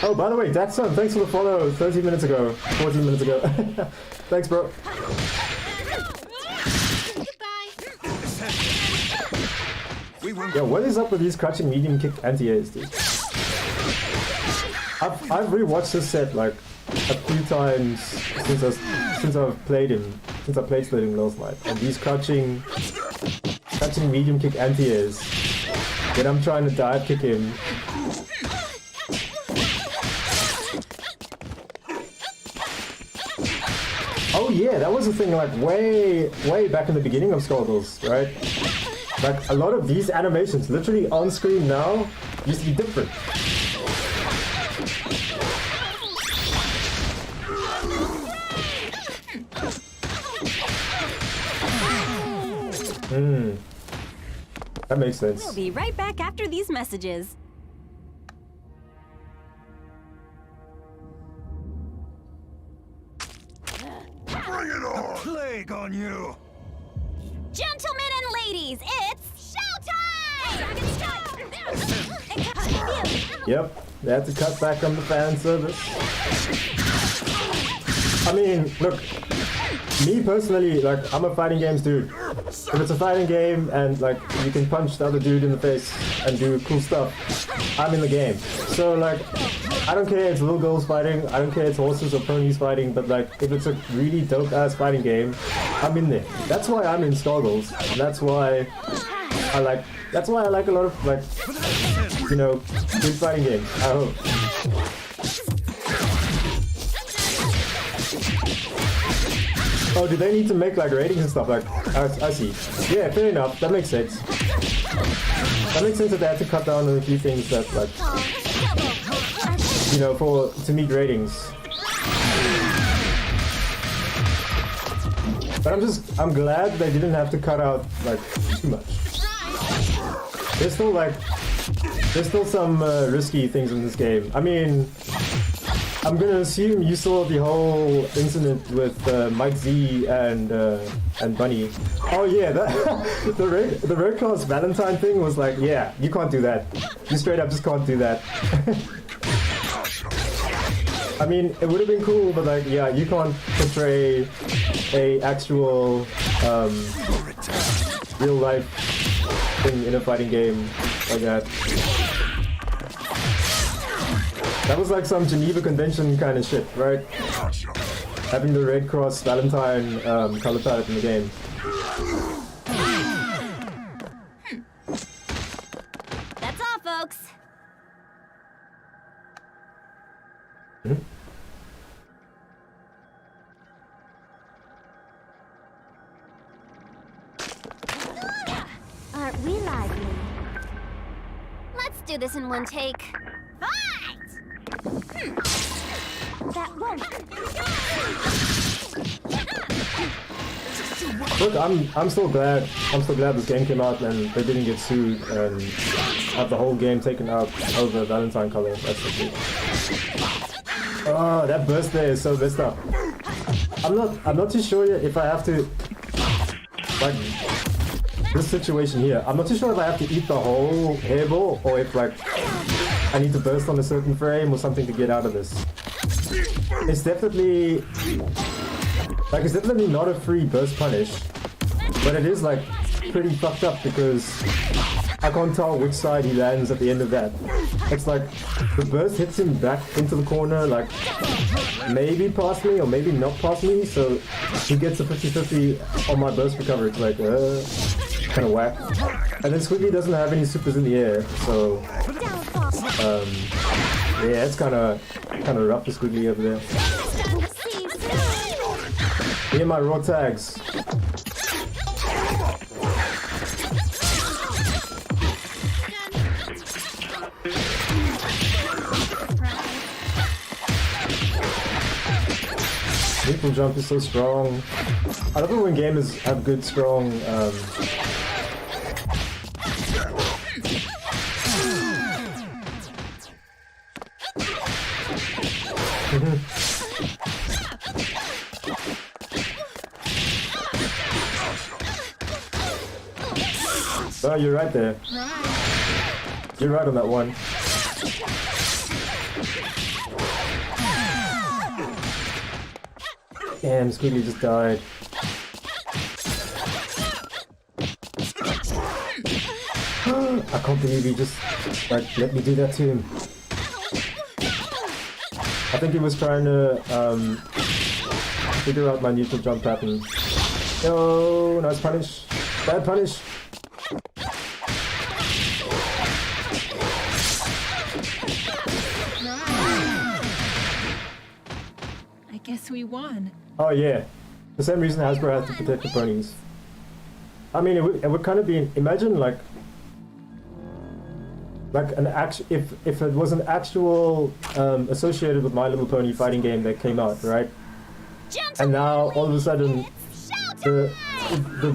Oh, by the way, Datsun, thanks for the follow 13 minutes ago, 14 minutes ago. Thanks, bro. Yo, what is up with these crouching medium kick anti-airs, dude? I've rewatched this set like a few times since I've played Splitting last night, and these crouching medium kick anti-airs, when I'm trying to dive kick him. Oh yeah, that was a thing like way back in the beginning of Skullgirls, right? Like a lot of these animations, literally on screen now, used to be different. That makes sense. We'll be right back after these messages. Bring it on! A plague on you! Gentlemen and ladies, it's showtime! Yep, they had to cut back on the fan service. I mean, look, me personally, like, I'm a fighting games dude. if it's a fighting game and like you can punch the other dude in the face and do cool stuff, I'm in the game. So like, I don't care it's little girls fighting, I don't care it's horses or ponies fighting, but like if it's a really dope ass fighting game, I'm in there. That's why I'm in Skullgirls. That's why I like a lot of like, you know, good fighting games. I hope. Oh, do they need to make like ratings and stuff? Like, I see. Yeah, fair enough. That makes sense. That makes sense that they had to cut down on a few things that, like, you know, to meet ratings. But I'm glad they didn't have to cut out like too much. There's still some risky things in this game. I mean, I'm gonna assume you saw the whole incident with Mike Z and Bunny. Oh yeah, the Red Cross Valentine thing was like, yeah, you can't do that. You straight up just can't do that. I mean, it would have been cool, but like, yeah, you can't portray a actual real life thing in a fighting game like that. That was like some Geneva Convention kind of shit, right? Having the Red Cross Valentine color palette in the game. That's all, folks. Mm-hmm. Aren't we lively? Let's do this in one take. That won't. Look, I'm still glad this game came out and they didn't get sued and have the whole game taken out over Valentine color. That's so cool. Oh, that burst there is so messed up. I'm not too sure yet if I have to, like, this situation here. I'm not too sure if I have to eat the whole hairball or if like I need to burst on a certain frame or something to get out of this. It's definitely not a free burst punish, but it is like pretty fucked up because I can't tell which side he lands at the end of that. It's like the burst hits him back into the corner, like maybe past me or maybe not past me, so he gets a 50-50 on my burst recovery. It's like kind of whack. And then Squiggly doesn't have any supers in the air, so yeah, it's kind of rough for Squiggly over there. Me and my raw tags. Triple jump is so strong. I love it when gamers have good, strong. Oh, you're right there. You're right on that one. Damn, Squiggly just died. I can't believe he just, like, let me do that to him. I think he was trying to, figure out my neutral jump pattern. No, nice punish. Bad punish. I guess we won. Oh yeah, the same reason Hasbro has to protect the ponies. I mean, it would kind of be, imagine like an if it was an actual associated with My Little Pony fighting game that came out, right? And now all of a sudden the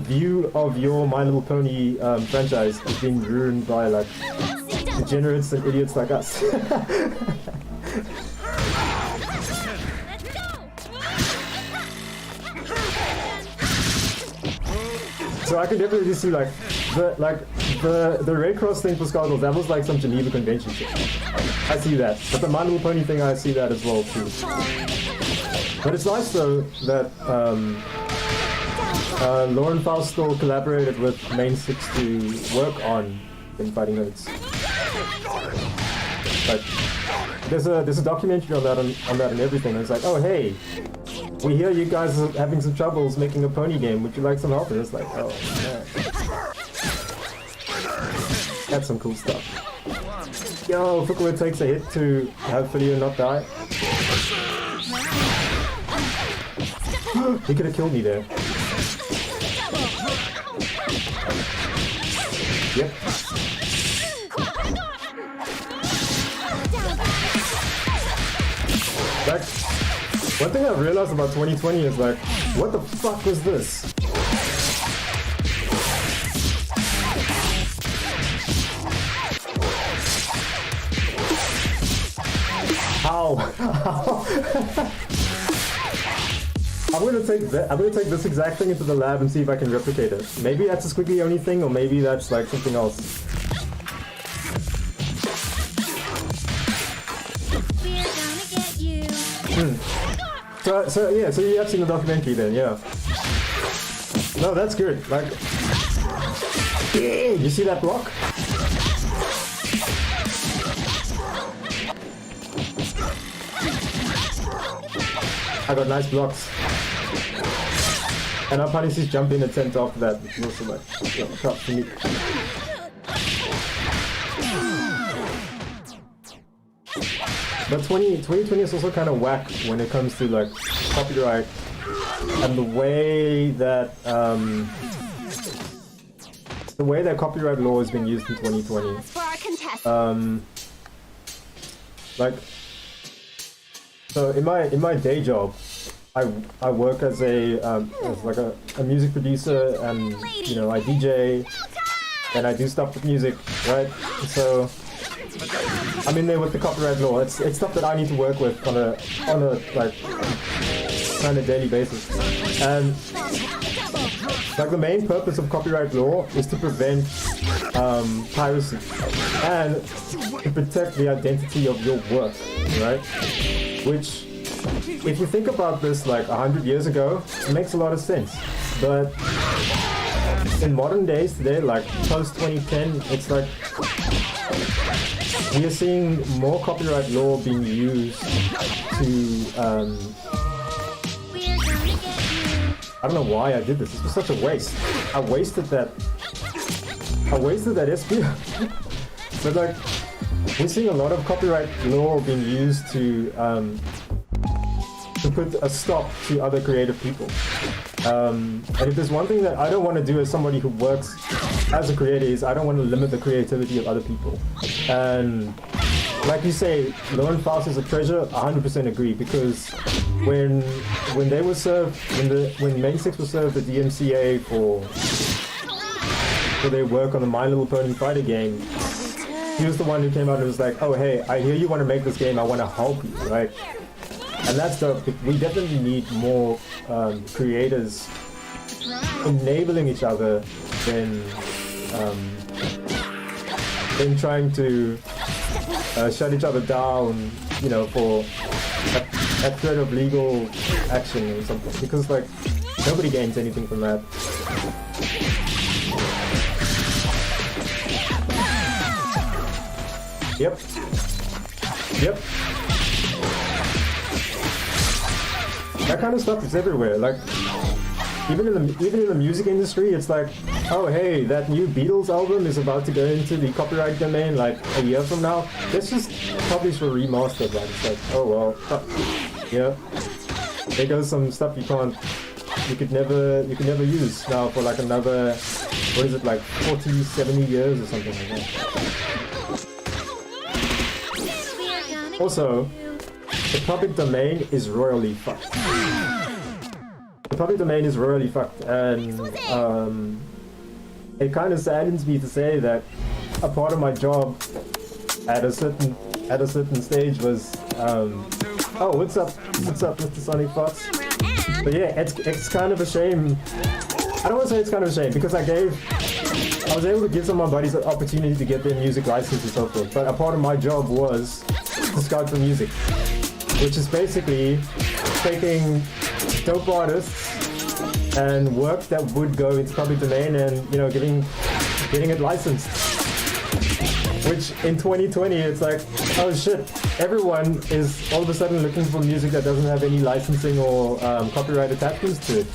view of your My Little Pony franchise is being ruined by like degenerates and idiots like us. So I can definitely see like the Red Cross thing for Skullgirls, that was like some Geneva Convention shit. I see that. But the My Little Pony thing, I see that as well too. But it's nice though that Lauren Faustel collaborated with Main 6 to work on Fighting Notes. But there's a documentary on that and everything. And it's like, oh hey, we hear you guys are having some troubles making a pony game. Would you like some help? And it's like, oh man, that's some cool stuff. Yo, look what it takes a hit to have Filio not die. He could have killed me there. Yep. Like, one thing I've realized about 2020 is like, what the fuck was this? How? I'm gonna take this exact thing into the lab and see if I can replicate it. Maybe that's a squiggly only thing, or maybe that's like something else. We're gonna get you. So you have seen the documentary then, yeah. No, that's good. Like, yeah, you see that block? I got nice blocks. And our Punishes jump in attempt after that, which is also like, you know, props to me. But 2020 is also kind of whack when it comes to like copyright and the way that copyright law has been used in 2020. For our contestant. Like, so in my day job, I work as as like a music producer, and you know I DJ and I do stuff with music, right? So I'm in there with the copyright law. It's stuff that I need to work with on a like kind of daily basis. And like the main purpose of copyright law is to prevent piracy and to protect the identity of your work, right? Which, if you think about this like 100 years ago, it makes a lot of sense. But in modern days today, like post 2010, it's like we are seeing more copyright law being used to I don't know why I did this. This was such a waste. I wasted that SP. But like, we're seeing a lot of copyright law being used to put a stop to other creative people. And if there's one thing that I don't want to do as somebody who works as a creator is I don't want to limit the creativity of other people. And like you say, Lauren Faust is a treasure. 100% agree, because when they were served, when Main 6 was served the DMCA for their work on the My Little Pony Fighter game, he was the one who came out and was like, oh hey, I hear you want to make this game, I want to help you, right? And that's dope. We definitely need more creators enabling each other than trying to shut each other down, you know, for a threat of legal action or something. Because like nobody gains anything from that. Yep. That kind of stuff is everywhere. Like even in the music industry, it's like, oh hey, that new Beatles album is about to go into the copyright domain like a year from now. Let's just publish a remaster. But it's like, oh well, yeah. There goes some stuff you could never use now for like another, what is it, like 40, 70 years or something like that. Also, the public domain is royally fucked. The public domain is royally fucked, and it kind of saddens me to say that a part of my job at a certain stage was, oh, what's up, Mr. Sonic Fox? But yeah, it's kind of a shame. I don't want to say it's kind of a shame, because I was able to give some of my buddies an opportunity to get their music license and so forth. But a part of my job was to scout for music, which is basically taking dope artists and work that would go into public domain and, you know, getting it licensed. Which in 2020, it's like, oh shit, everyone is all of a sudden looking for music that doesn't have any licensing or copyright attachments to it.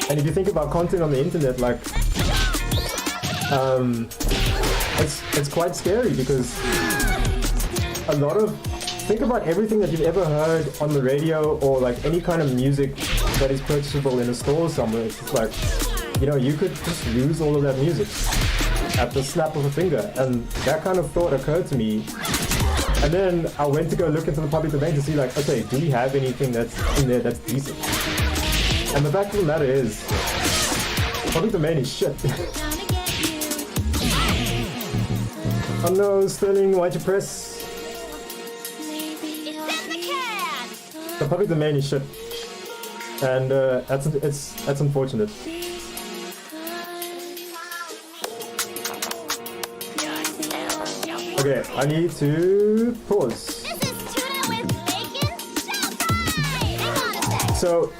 And if you think about content on the internet, like, it's quite scary because think about everything that you've ever heard on the radio or like any kind of music that is purchasable in a store somewhere. It's just like, you know, you could just lose all of that music at the snap of a finger. And that kind of thought occurred to me. And then I went to go look into the public domain to see like, okay, do we have anything that's in there that's decent? And the fact of the matter is, public domain is shit. Oh no, Sterling, why'd you press? The public domain is shit, and that's unfortunate. Okay, I need to pause. This is tuna with bacon showtime! Hang on a sec. So,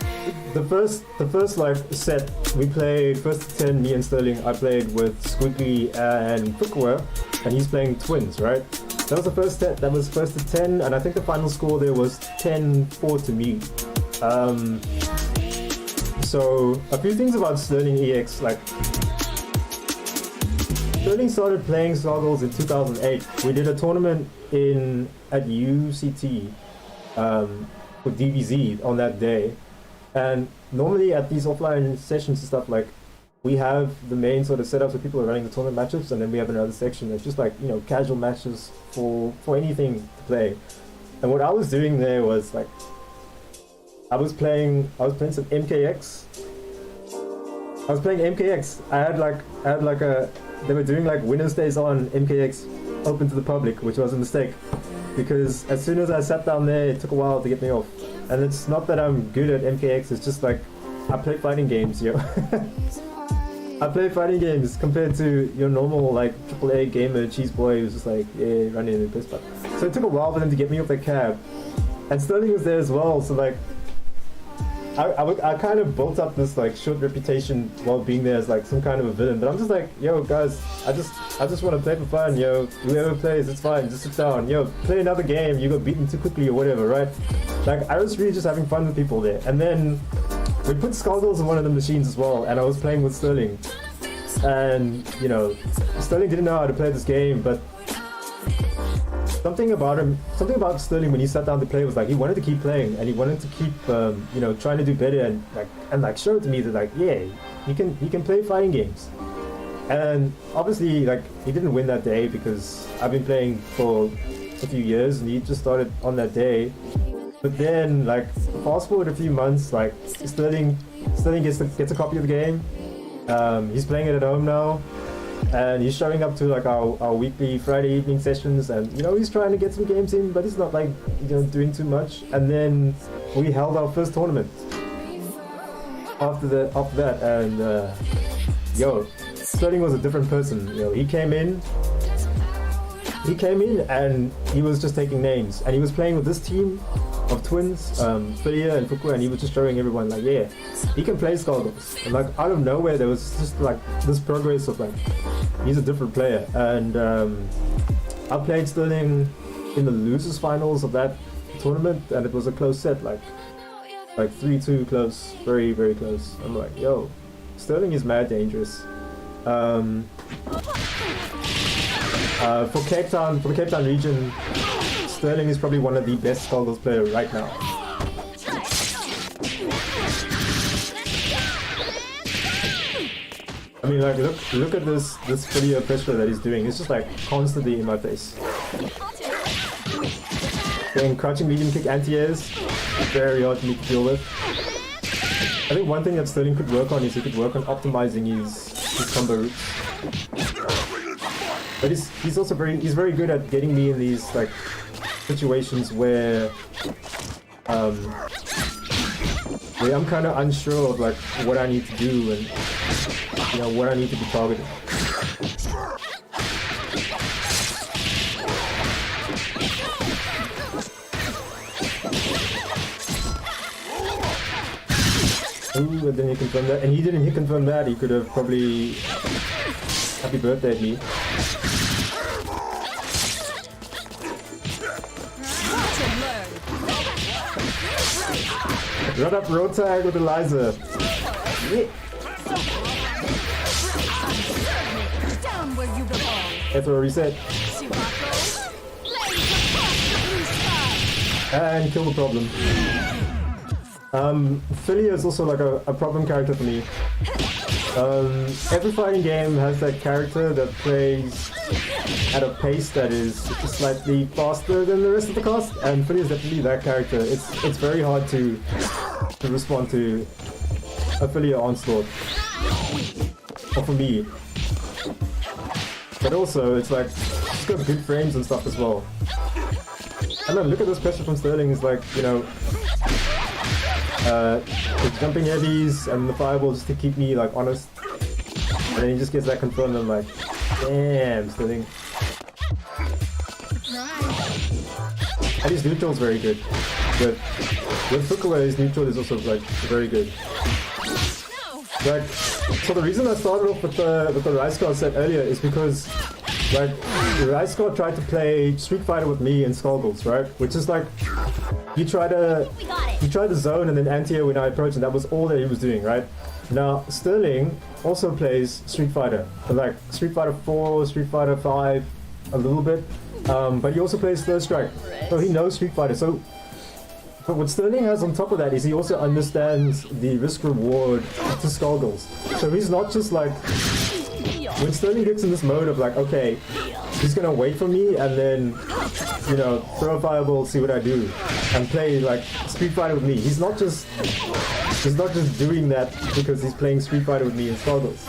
the first like set we played first to 10. Me and Sterling. I played with Squeaky and Fukuwa, and he's playing twins, right? That was the first set. That was first to 10, and I think the final score there was 10-4 to me. So a few things about Sterling EX. Like, Sterling started playing Skullgirls in 2008. We did a tournament at UCT for DBZ on that day, and normally at these offline sessions and stuff, like, we have the main sort of setups where people are running the tournament matches, and then we have another section that's just like, you know, casual matches for anything to play. And what I was doing there was like, I was playing some MKX. I was playing MKX. They were doing like Winner's Days on MKX open to the public, which was a mistake because as soon as I sat down there, it took a while to get me off. And it's not that I'm good at MKX, it's just like, I play fighting games, yo. I play fighting games compared to your normal like AAA gamer cheese boy who's just like, yeah, running in the piss. So it took a while for them to get me off the cab, and Sterling was there as well. So like, I kind of built up this like short reputation while being there as like some kind of a villain. But I'm just like, yo guys, I just want to play for fun, yo. Whoever plays, it's fine. Just sit down, yo. Play another game. You got beaten too quickly or whatever, right? Like, I was really just having fun with people there, and then we put Skullgirls in one of the machines as well, and I was playing with Sterling. And, you know, Sterling didn't know how to play this game, but something about Sterling when he sat down to play was like, he wanted to keep playing, and he wanted to keep, you know, trying to do better, and show to me that like, yeah, he can play fighting games. And obviously, like, he didn't win that day because I've been playing for a few years, and he just started on that day. But then, like, fast forward a few months, like, Sterling gets a copy of the game. He's playing it at home now, and he's showing up to like our weekly Friday evening sessions, and you know, he's trying to get some games in, but he's not like, you know, doing too much. And then we held our first tournament after that, and yo, Sterling was a different person. You know, he came in and he was just taking names, and he was playing with this team of twins, Philia and Fuku, and he was just showing everyone like, yeah, he can play Skullgirls. And like, out of nowhere, there was just like this progress of like, he's a different player. And I played Sterling in the losers finals of that tournament, and it was a close set, like 3-2 close, very, very close. I'm like, yo, Sterling is mad dangerous. For the Cape Town region, Sterling is probably one of the best Skullgirls player right now. I mean, like, look at this video pressure that he's doing. It's just like constantly in my face. Then crouching medium kick anti-airs, very hard for me to deal with. I think one thing that Sterling could work on is he could work on optimizing his combo routes. But he's also very good at getting me in these like situations where I'm kind of unsure of like what I need to do, and you know, what I need to be targeting. Ooh, and then he confirmed that. And he didn't hit confirm that. He could have probably happy birthday me. Run up road tag with Eliza. Yeah. Down where you belong. After a reset. And kill the problem. Philly is also like a problem character for me. Every fighting game has that character that plays at a pace that is slightly faster than the rest of the cast, and Philly is definitely that character. It's very hard to respond to a Philly onslaught. Or for me. But also, it's like, it's got good frames and stuff as well. And then look at this pressure from Sterling. It's like, you know, the jumping heavies and the fireball just to keep me like honest. And then he just gets that confirmed and I'm like, damn, Sterling. And his neutral's very good. But with Fukuwa, his neutral is also like very good. Like, so the reason I started off with the Rice God set earlier is because like Rice God tried to play Street Fighter with me in Skullgirls, right? Which is like you try to zone and then anti-air when I approach, and that was all that he was doing, right? Now Sterling also plays Street Fighter, like Street Fighter 4, Street Fighter 5, a little bit, but he also plays Third Strike, so he knows Street Fighter. So, but what Sterling has on top of that is he also understands the risk reward to Skullgirls. So he's not just like, when Sterling gets in this mode of like, okay, he's gonna wait for me and then, you know, throw a fireball, see what I do, and play like Street Fighter with me. He's not just doing that because he's playing Street Fighter with me in Skullgirls.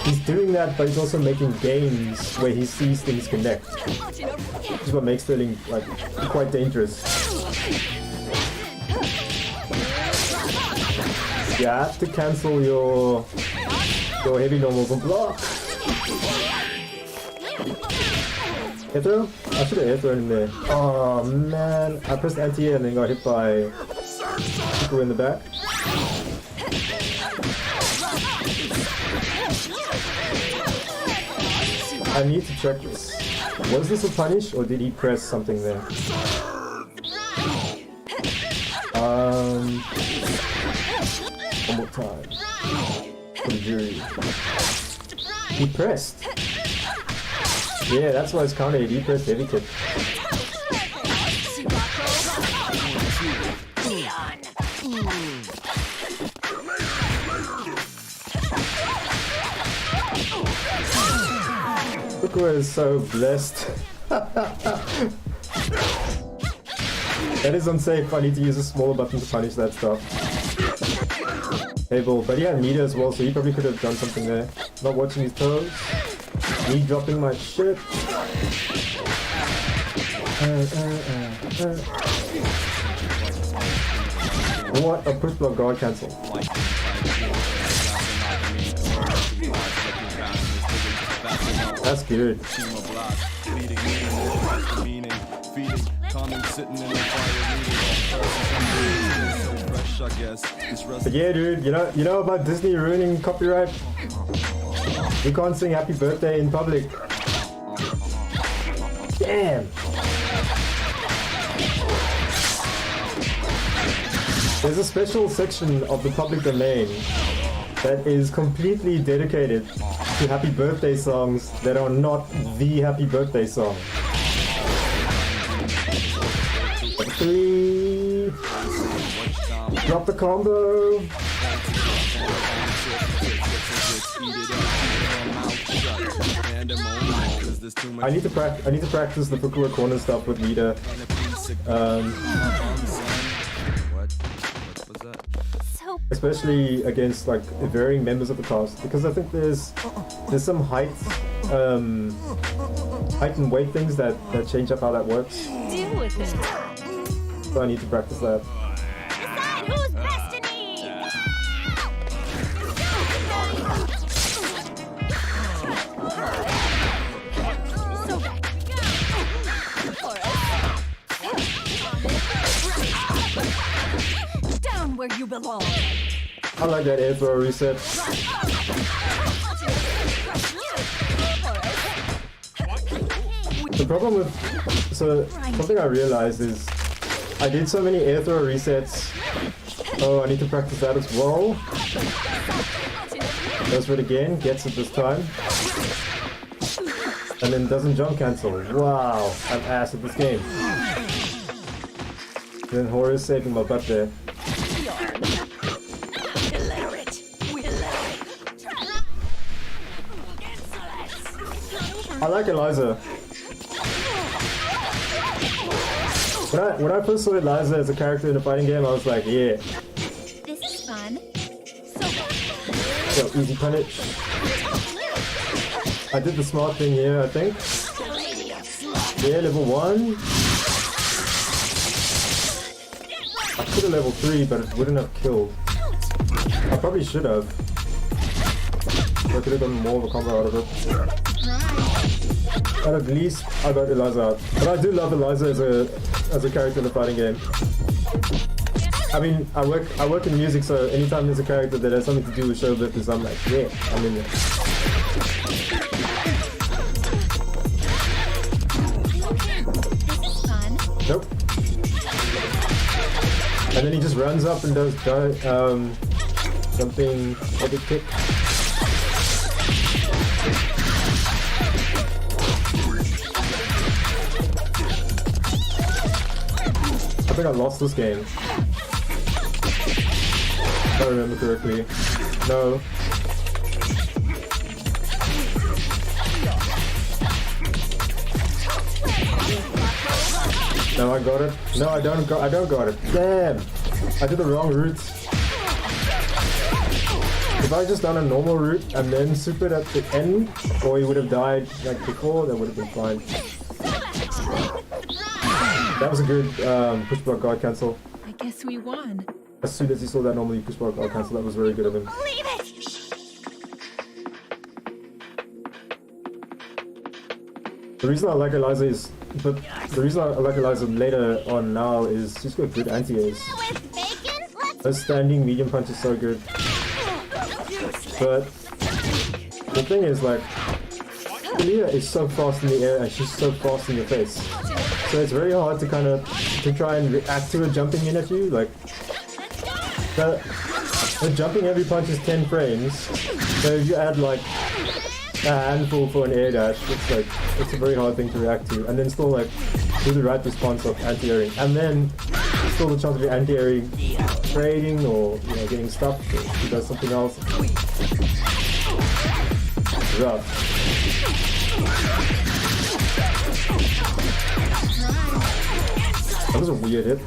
He's doing that, but he's also making games where he sees things connect. Which is what makes Sterling like quite dangerous. You have to cancel your heavy normals on block. Air throw? I should have air thrown in there. Oh man, I pressed anti-air and then got hit by people in the back. I need to check this. Was this a punish or did he press something there? One more time. For the jury. He pressed. Yeah, that's why it's counted. He pressed heavy kick. Look where it's so blessed. That is unsafe. I need to use a smaller button to punish that stuff. Able, but he had meter as well, so he probably could have done something there. Not watching his toes. Me dropping my shit. What a push block guard cancel. That's good. But yeah, dude, you know about Disney ruining copyright? You can't sing happy birthday in public. Damn. There's a special section of the public domain that is completely dedicated to happy birthday songs that are not the happy birthday song. 3. Drop the combo. I need to practice the Fukuwa corner stuff with Lita. Especially against like varying members of the cast, because I think there's some height and weight things that change up how that works. Deal with it. So I need to practice that. Decide who's destiny! So back we go. For us. Down where you belong. I like that air throw reset. The problem with something I realized is I did so many air throw resets. Oh, I need to practice that as well. Goes for it again, gets it this time. And then doesn't jump cancel. Wow, I'm ass at this game. Then Horror is saving my butt there. I like Eliza. When I first saw Eliza as a character in a fighting game, I was like, yeah. This is fun. So easy punish. I did the smart thing here, I think. Yeah, level 1. I could have level 3, but it wouldn't have killed. I probably should have. I could have gotten more of a combo out of it. But at least I got Eliza out. But I do love Eliza as a character in a fighting game. I mean, I work in music, so anytime there's a character that has something to do with show business, I'm like, yeah, I'm in there. Nope. And then he just runs up and does something epic kick. I think I lost this game. If I remember correctly. No. No, I got it. No, I don't got it. Damn! I did the wrong route. If I just done a normal route and then supered at the end, or he would have died like before, that would have been fine. That was a good push block guard cancel. I guess we won. As soon as he saw that normally push block guard cancel, that was very good of him. Leave it! The reason I like Eliza is, the reason I like Eliza later on now is she's got good anti-airs. With bacon? Let's Her standing medium punch is so good. But the thing is, like, Leah is so fast in the air and she's so fast in your face. So it's very hard to try and react to her jumping in at you. Like, her jumping every punch is 10 frames. So if you add like a handful for an air dash, it's a very hard thing to react to. And then still like do the right response of anti-airing. And then still the chance of your anti-airing trading or getting stuck if she does something else. It's rough. That was a weird hit.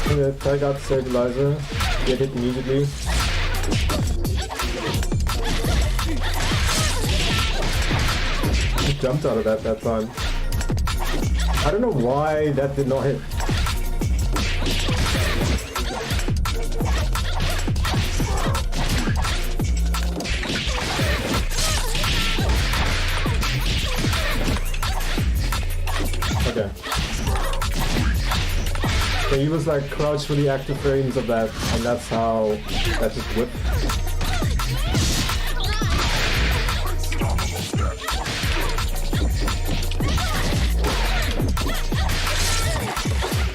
I'm gonna tag out the stabilizer, get hit immediately. He jumped out of that time. I don't know why that did not hit. Okay. So he was like crouched for the active frames of that, and that's how that just whipped.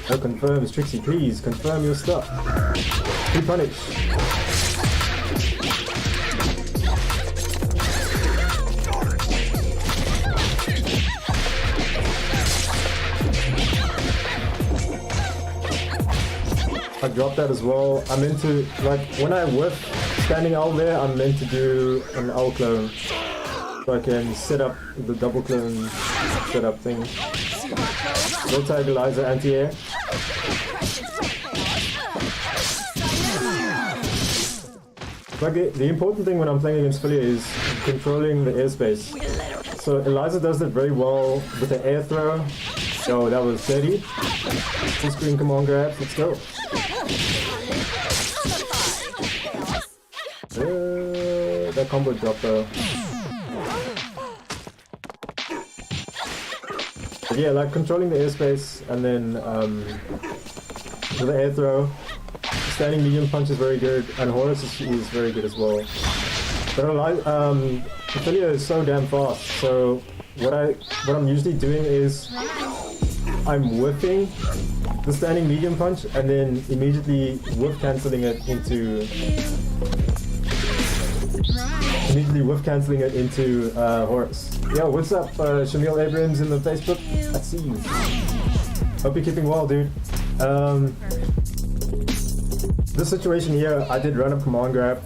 No confirms, Trixie, please confirm your stuff. Free punish. I dropped that as well. I'm into, like, when I whip standing out there, I'm meant to do an L clone. So I can set up the double clone setup thing. Multi-Eliza anti-air. Like the important thing when I'm playing against Filia is controlling the airspace. So Eliza does that very well with the air throw. Oh, that was 30. Full screen command grabs, let's go. That combo drop though. But yeah, like controlling the airspace and then with the air throw, standing medium punch is very good, and Horus is very good as well. But Ophelia is so damn fast, so what I'm usually doing is I'm whiffing the standing medium punch and then immediately whiff cancelling it into Horus. Yo, what's up, Shamil Abrams in the Facebook? I see you. Hope you're keeping well, dude. This situation here, I did run up command grab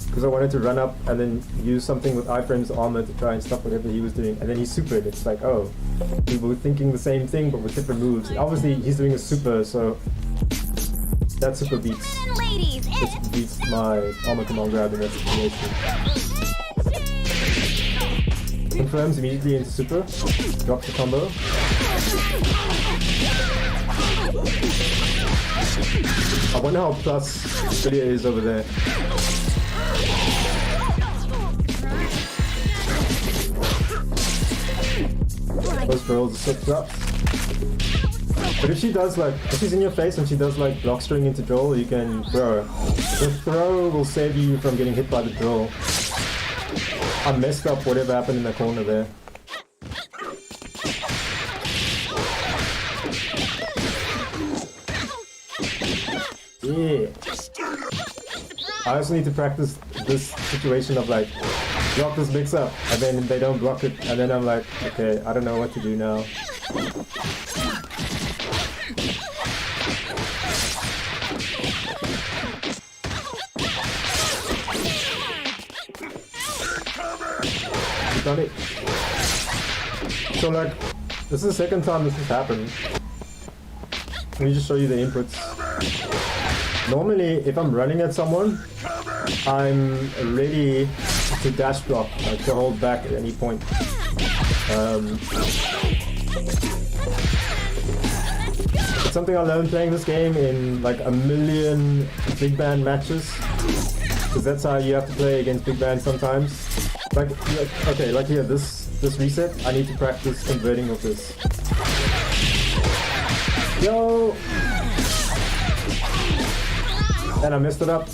because I wanted to run up and then use something with iframe's armor to try and stop whatever he was doing, and then he supered. It's like, oh, we were thinking the same thing but with different moves. Obviously, he's doing a super, so that super beats my armor command grab in that situation. Confirms immediately into super, drops the combo. I wonder how plus Ophelia is over there. Those girls are so drops. But if she does if she's in your face and she does block string into Joel, you can throw her. The throw will save you from getting hit by the Joel. I messed up whatever happened in the corner there. Yeah. I also need to practice this situation of block this mix up, and then they don't block it, and then I'm like, okay, I don't know what to do now. Done it. So this is the second time this has happened. Let me just show you the inputs. Normally, if I'm running at someone, I'm ready to dash block, to hold back at any point. It's something I learned playing this game in a million big band matches, because that's how you have to play against big bands sometimes. Okay, here, this reset, I need to practice converting with this. Yo! And I messed it up.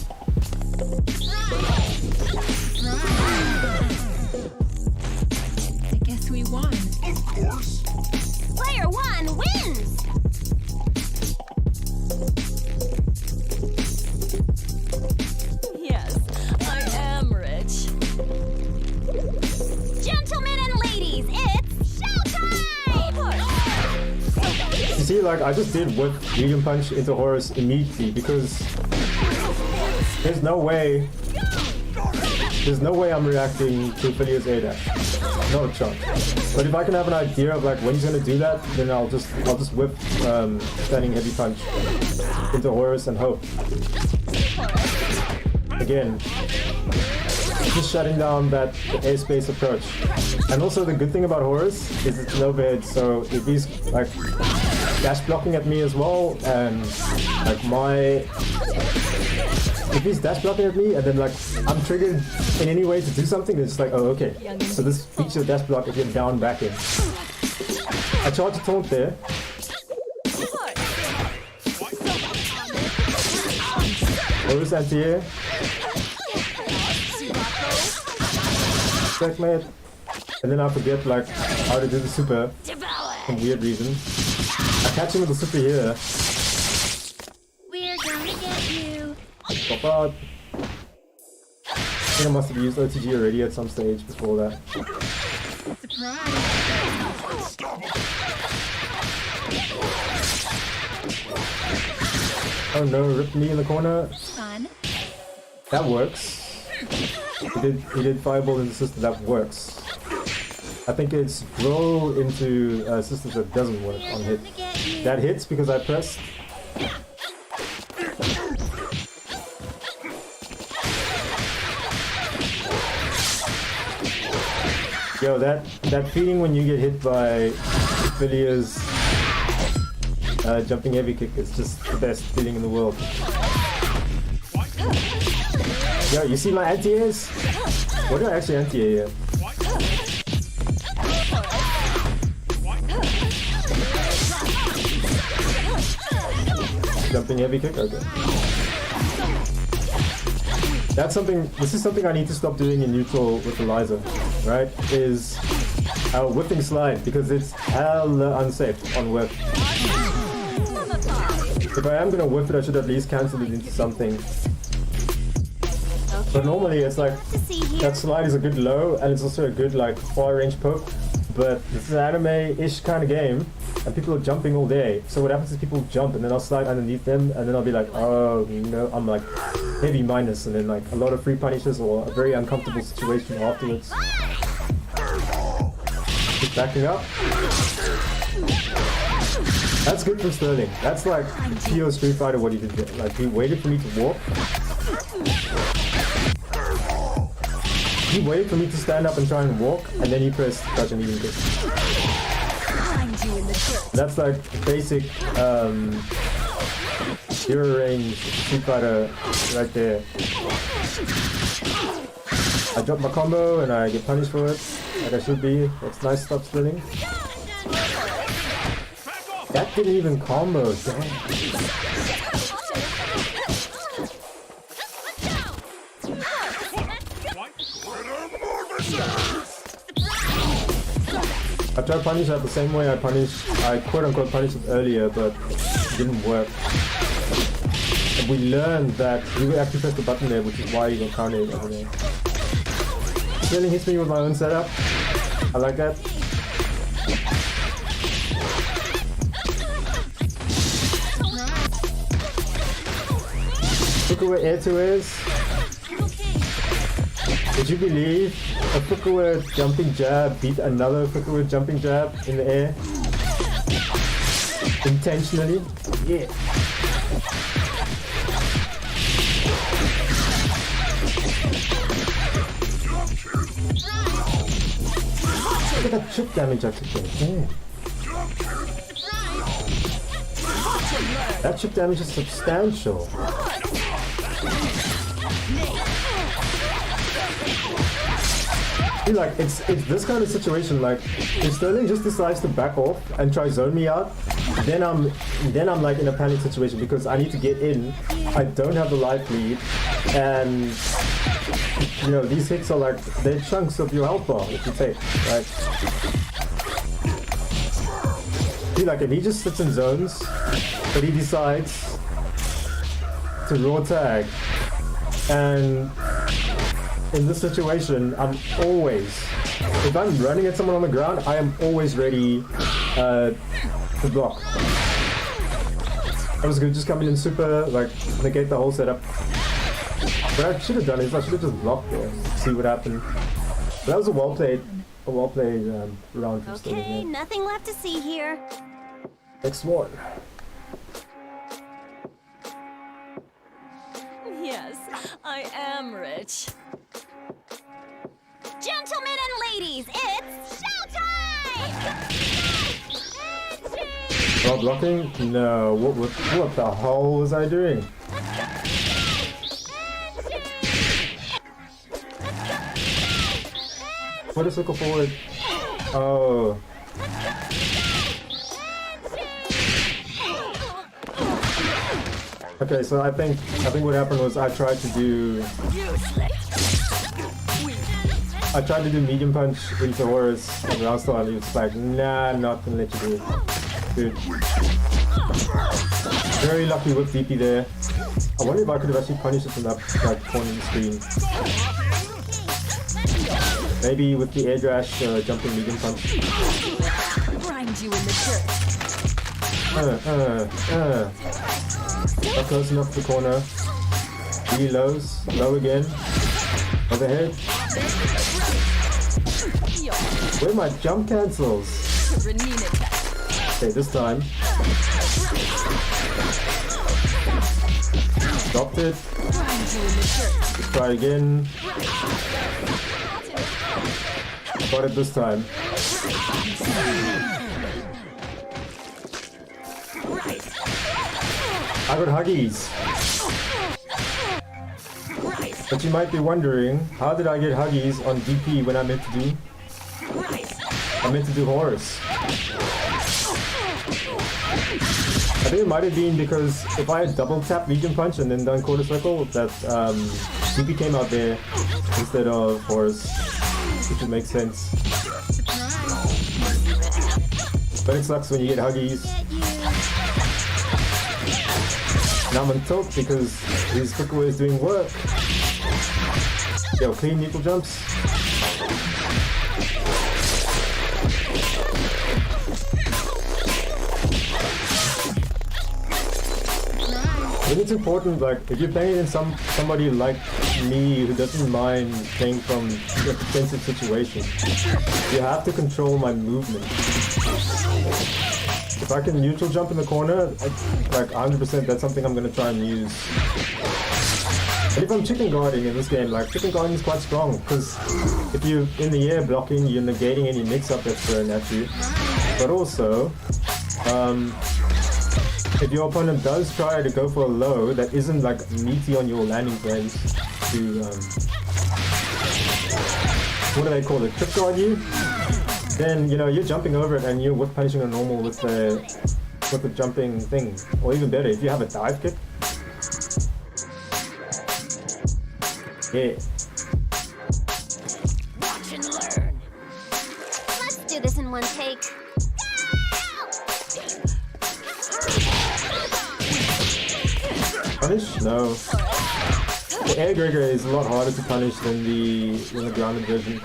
I guess we won. Of course. Player 1 wins! Yes, I am rich. Gentlemen and ladies, it's showtime! You see, I just did whip medium punch into Horus immediately because there's no way I'm reacting to Ophelia's A dash. Not a chance. But if I can have an idea of when he's gonna do that, then I'll just whip standing heavy punch into Horus and hope. Again, just shutting down that airspace approach. And also the good thing about Horus is it's low bed, so if he's dash blocking at me as well, and if he's dash blocking at me and then I'm triggered in any way to do something, it's oh, okay. So this feature of dash block if you're down back in. I charge a taunt there. Horus anti-air. Checkmate. And then I forget how to do the super for some weird reason. I catch him with the super here. We're gonna get you. Pop out. I think I must have used OTG already at some stage before that. Surprise! Oh no, ripped me in the corner. Fun. That works. He did fireball into system, that works. I think it's roll into systems that doesn't work on hit. That hits because I pressed. Yo, that feeling when you get hit by Ophelia's jumping heavy kick is just the best feeling in the world. Yo, you see my anti-airs? What do I actually anti-air here? Jumping heavy kick? Okay. That's something. This is something I need to stop doing in neutral with Eliza, right? Is whipping slide because it's hella unsafe on whip. If I am gonna whip it, I should at least cancel it into something. But normally it's like that slide is a good low and it's also a good like far range poke. But this is an anime-ish kind of game and people are jumping all day. So what happens is people jump and then I'll slide underneath them and then I'll be like, oh no, I'm like heavy minus and then like a lot of free punishes or a very uncomfortable situation afterwards. Keep backing up. That's good for Sterling. That's like pure Street Fighter what he did there. Like he waited for me to walk. He waited for me to stand up and try and walk, and then he pressed touch and medium kick. That's like basic hero range Street Fighter right there. I drop my combo and I get punished for it, like I should be. That's nice stuff, Sterling. That didn't even combo, damn. I tried to punish that the same way I quote unquote punished it earlier, but it didn't work. And we learned that you would actually press the button there, which is why you got counted over there. Sterling hits me with my own setup. I like that. Fukuwa air to airs. Would you believe a Fukuwa jumping jab beat another Fukuwa jumping jab in the air? Intentionally? Yeah. Look at that chip damage I took there. Damn. That chip damage is substantial. Like it's this kind of situation. Like if Sterling just decides to back off and try zone me out, then I'm like in a panic situation because I need to get in. I don't have the life lead, and you know these hits are like they're chunks of your health bar if you take, right? See, like if he just sits in zones, but he decides to raw tag, and in this situation, I'm always, if I'm running at someone on the ground, I am always ready to block. I was gonna just come in and super, like, negate the whole setup. What I should have done is I should have just blocked there, see what happened. But that was a well played round from Sterling. Okay, nothing left to see here. Next one. Yes, I am rich. Gentlemen and ladies, it's showtime! While blocking? No, what the hell was I doing? What is circle forward? Oh. Okay, so I think what happened was I tried to do medium punch into Horus and last time he was like, nah, I'm not gonna let you do it. Dude. Very lucky with DP there. I wonder if I could have actually punished it from that like corner of the screen. Maybe with the air dash jumping medium punch. Grind you in the dirt. Not close enough to the corner. Really lows. Low again. Overhead. Where are my jump cancels? Okay, this time. Dropped it. Let's try again. Got it this time. I got huggies. But you might be wondering, how did I get huggies on DP when I meant to do Horus? I think it might have been because if I had double tap medium punch and then done quarter circle, that CP came out there instead of Horus, which would make sense. But it sucks when you get huggies. Now I'm on tilt because his quicker is doing work. Yo, clean neutral jumps. I think it's important, like, if you're playing against somebody like me who doesn't mind playing from a defensive situation, you have to control my movement. If I can neutral jump in the corner, like 100%, that's something I'm going to try and use. And if I'm chicken guarding in this game, like, chicken guarding is quite strong, because if you're in the air blocking, you're negating any mix-up that's thrown at you. But also, if your opponent does try to go for a low that isn't like meaty on your landing frames to, what do they call it, trip guard you, then, you know, you're jumping over it and you're whip punishing a normal with the jumping thing. Or even better, if you have a dive kick. Yeah. Watch and learn. Let's do this in one take. Punish? No. The air Gregor is a lot harder to punish than the grounded version.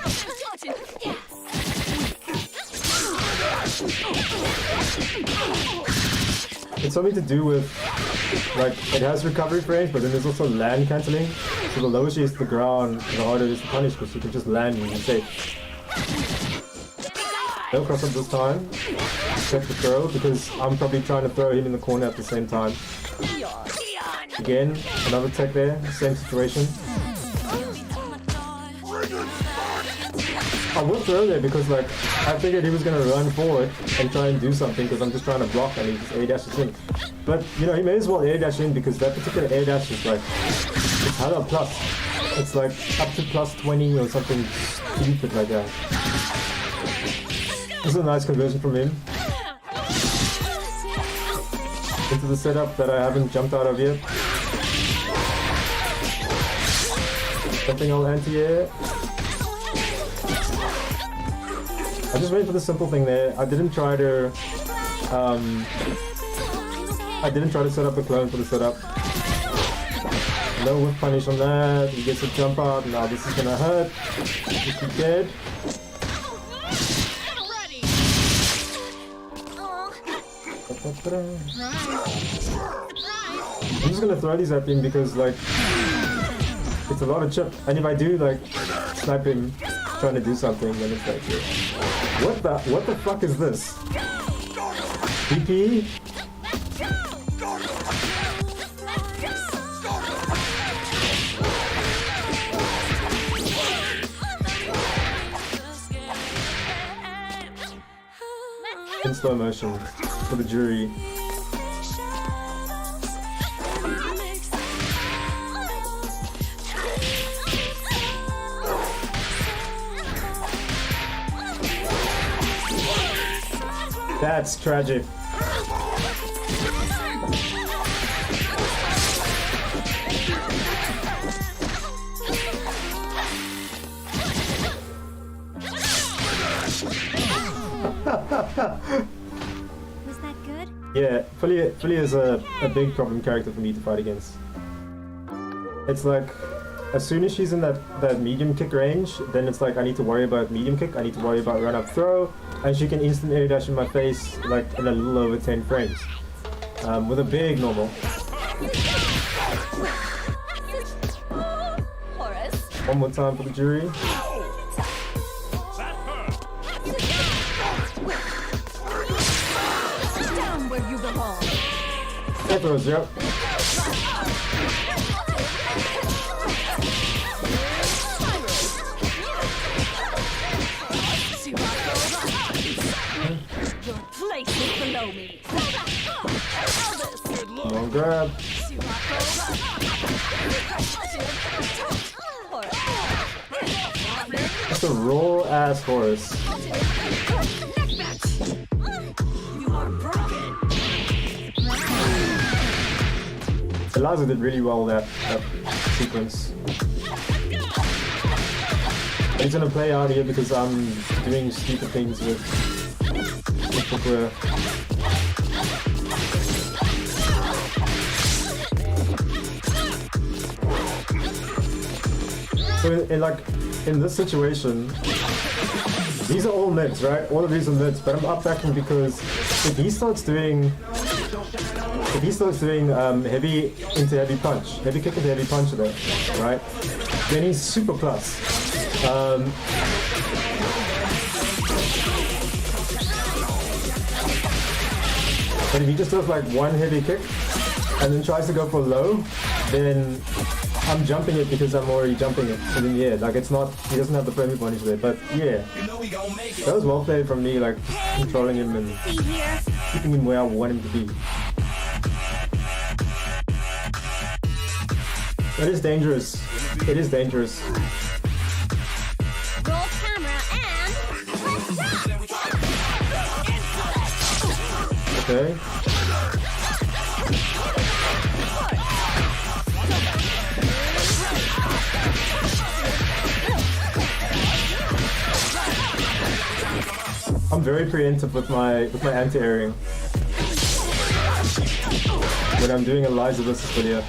It's something to do with, like, it has recovery frames, but then there's also land cancelling. So the lower she is to the ground, the harder it is to punish, because you can just land and be safe. No cross up this time. Check the throw, because I'm probably trying to throw him in the corner at the same time. Again, another tech there, same situation. I will throw there because, like, I figured he was going to run forward and try and do something because I'm just trying to block and he just air dashes in. But, you know, he may as well air dash in because that particular air dash is like, it's hella plus. It's like up to plus 20 or something stupid like that. This is a nice conversion from him. Into the setup that I haven't jumped out of yet. Something I'll anti-air. I just went for the simple thing there. I didn't try to set up a clone for the setup. No whip punish on that. He gets a jump out. Now this is gonna hurt. He's dead. I'm just gonna throw these at him because, like, it's a lot of chip, and if I do, like, snipe him trying to do something, then it's like, what the fuck is this? PP? In slow motion for the jury. That's tragic. Was that good? Yeah, Fully is a big problem character for me to fight against. It's like, as soon as she's in that medium kick range, then it's like I need to worry about medium kick, I need to worry about run up throw, and she can instant air dash in my face like in a little over 10 frames. With a big normal. One more time for the jury. Down where you belong. That throws, yep. Your place is below me. Long grab. That's a raw ass horse. You are broken. Eliza did really well that sequence. He's gonna play out here because I'm doing stupid things with footwear. So in this situation, these are all mids, right? All of these are mids, but I'm up backing because if he starts doing heavy into heavy punch, heavy kick into heavy punch there, right? Then he's super plus. But if he just does like one heavy kick and then tries to go for low, then I'm jumping it because I'm already jumping it. And then yeah, like it's not, he doesn't have the friendly punish there. But yeah, that was well played from me, like controlling him and keeping him where I want him to be. It is dangerous. It is dangerous. Roll camera and Okay. I'm very preemptive with my anti-airing when I'm doing a Liza versus video.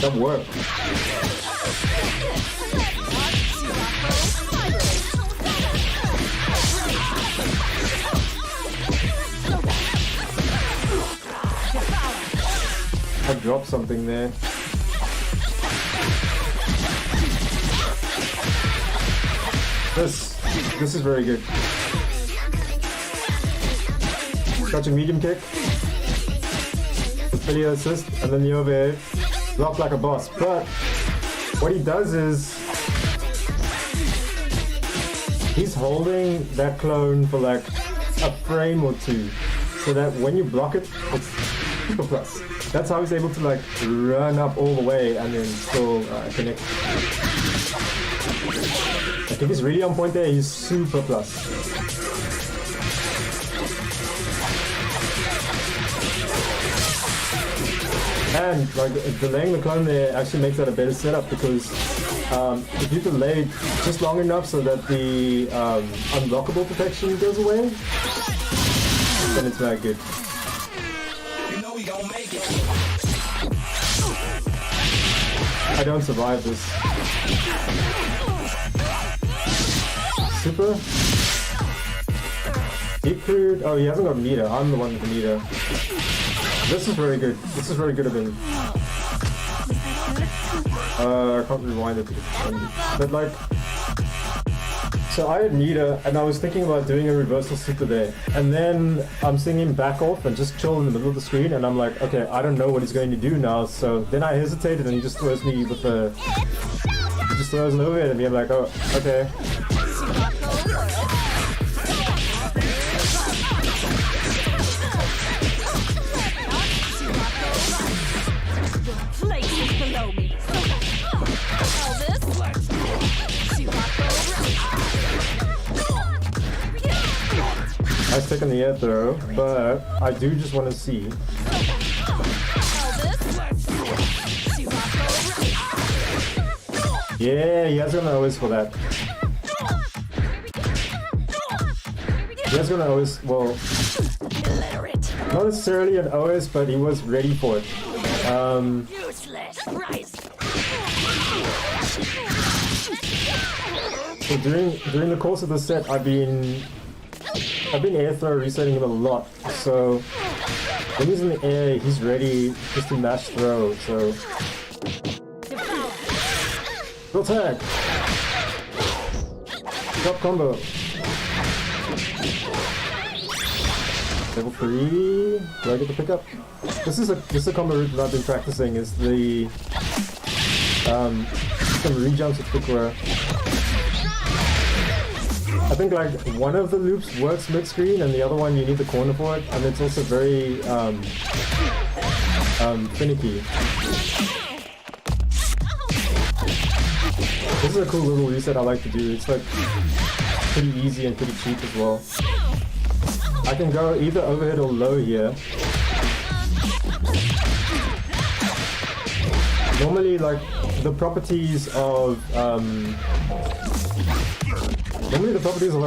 That worked. I dropped something there. This is very good. Catch a medium kick. Video assist, and then the overhead. Block like a boss. But what he does is he's holding that clone for like a frame or two, so that when you block it, it's super plus. That's how he's able to like run up all the way and then still connect. I think he's really on point there. He's super plus. And like delaying the clone there actually makes that a better setup because if you delay just long enough so that the unblockable protection goes away, then it's very good. I don't survive this. Super. Deep crude. Oh, he hasn't got meter. I'm the one with the meter. This is very good. This is very good of him. I can't rewind it. But like, so I had meter and I was thinking about doing a reversal super there. And then I'm seeing him back off and just chill in the middle of the screen. And I'm like, okay, I don't know what he's going to do now. So then I hesitated and he just throws me with the, he just throws an overhead at me. I'm like, oh, okay. I was taking the air throw, but I do just want to see. Yeah, he has gonna always for that. He has gonna always, well, not necessarily an OS, but he was ready for it. So during the course of the set, I've been air throw resetting him a lot. So when he's in the air, he's ready just to mash throw. So go tag, drop combo, level 3. Do I get the pickup? This is a combo route that I've been practicing. Is the some re-jumps with footwear. I think like one of the loops works mid-screen and the other one you need the corner for it, and it's also very finicky. is a cool little reset I like to do. It's like pretty easy and pretty cheap as well. I can go either overhead or low here. Normally, like, the properties of a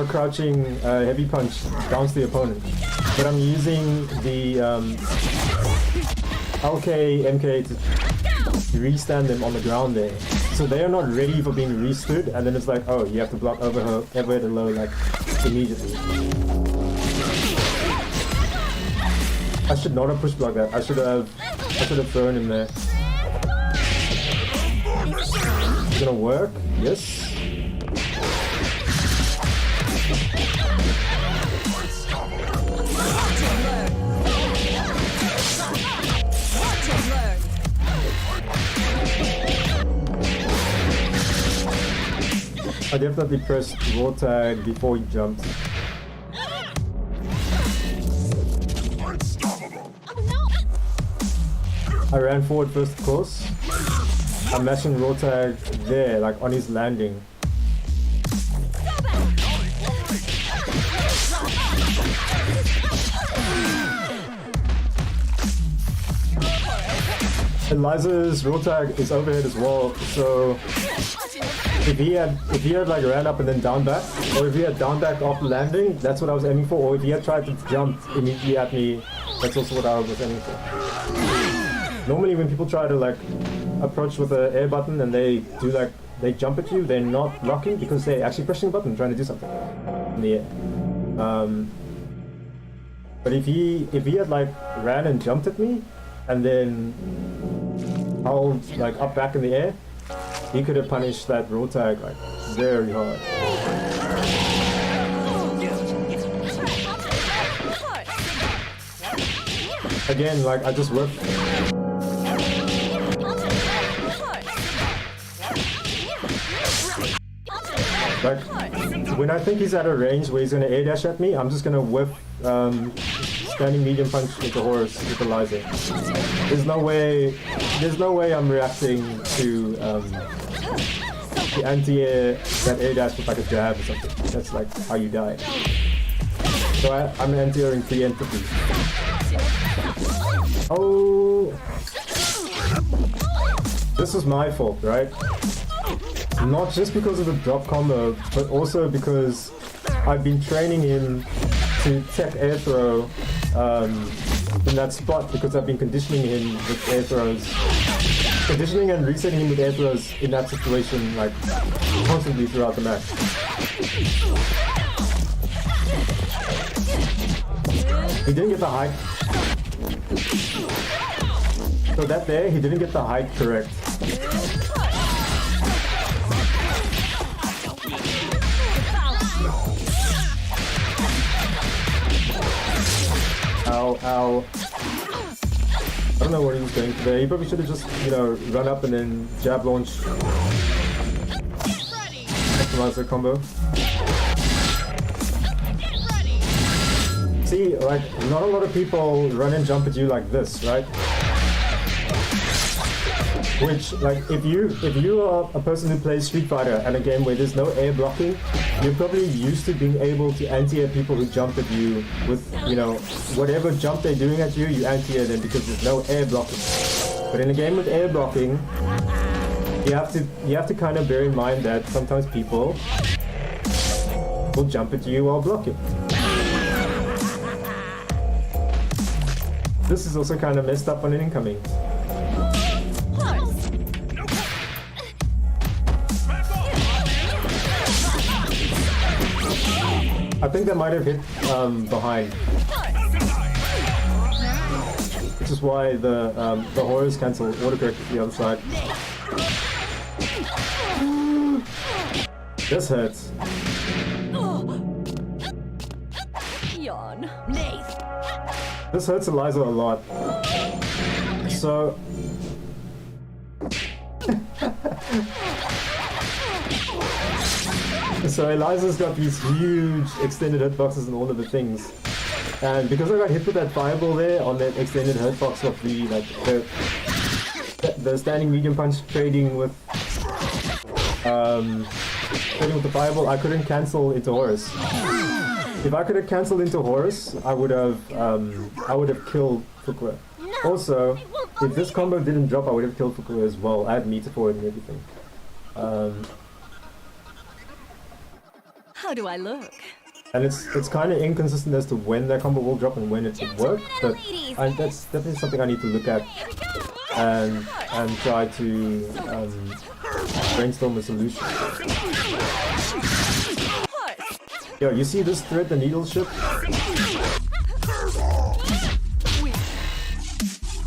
crouching heavy punch bounce the opponent, but I'm using the LK, MK to restand them on the ground there. So they are not ready for being restood, and then it's like, oh, you have to block overhead and low, like, immediately. I should not have push blocked that. I should have thrown him there. It's gonna work? Yes. I definitely pressed raw tag before he jumped. I ran forward first, of course. I'm mashing raw tag there, like on his landing. Eliza's raw tag is overhead as well, so if he had like ran up and then down back, or if he had down back off landing, that's what I was aiming for, or if he had tried to jump immediately at me, that's also what I was aiming for. Normally when people try to like approach with the air button and they do like, they jump at you, they're not blocking because they're actually pressing the button trying to do something in the air. But if he had like ran and jumped at me and then held like up back in the air, he could have punished that raw tag like very hard. Again, like I just whipped. Like, when I think he's at a range where he's gonna air dash at me, I'm just gonna whip standing medium punch into Horus with Eliza. There's no way I'm reacting to the anti-air, that air dash with like a jab or something. That's like how you die. So I'm anti-airing preemptively. Oh, this was my fault, right? Not just because of the drop combo, but also because I've been training him to tech air throw in that spot because I've been conditioning him with air throws. Conditioning and resetting him with air throws in that situation like constantly throughout the match. He didn't get the height. So that there, he didn't get the height correct. Ow. I don't know what he was doing today. He probably should have just, you know, run up and then jab launch. Optimize the combo. See, like, not a lot of people run and jump at you like this, right? Which, like, if you are a person who plays Street Fighter and a game where there's no air blocking, you're probably used to being able to anti-air people who jump at you with, you know, whatever jump they're doing at you, you anti-air them because there's no air blocking. But in a game with air blocking, you have to kind of bear in mind that sometimes people will jump at you while blocking. This is also kind of messed up on an incoming. I think that might have hit behind, which is why the Horus cancel autocorrect to the other side. This hurts. This hurts Eliza a lot. So So Eliza's got these huge extended hitboxes and all of the things. And because I got hit with that fireball there on that extended hitbox of the standing medium punch trading with Hitting with the fireball, I couldn't cancel into Horus. If I could have cancelled into Horus, I would have killed Fukua. Also, if this combo didn't drop, I would have killed Fukua as well. I had meter for it and everything. How do I look? And it's kind of inconsistent as to when that combo will drop and when it will work, but that's definitely something I need to look at and try to brainstorm a solution. Yo, you see this thread, the needle ship?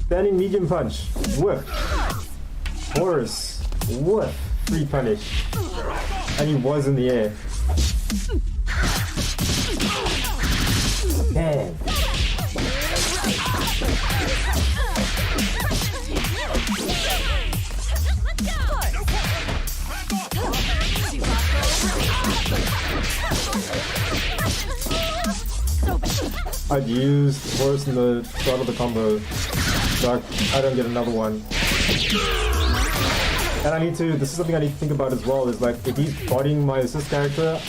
Standing medium punch, whiff. Horus, whiff. Free punish. And he was in the air. Damn. I'd used Horus in the start of the combo, so I don't get another one. And I need to, this is something I need to think about as well, is like, if he's bodying my assist character,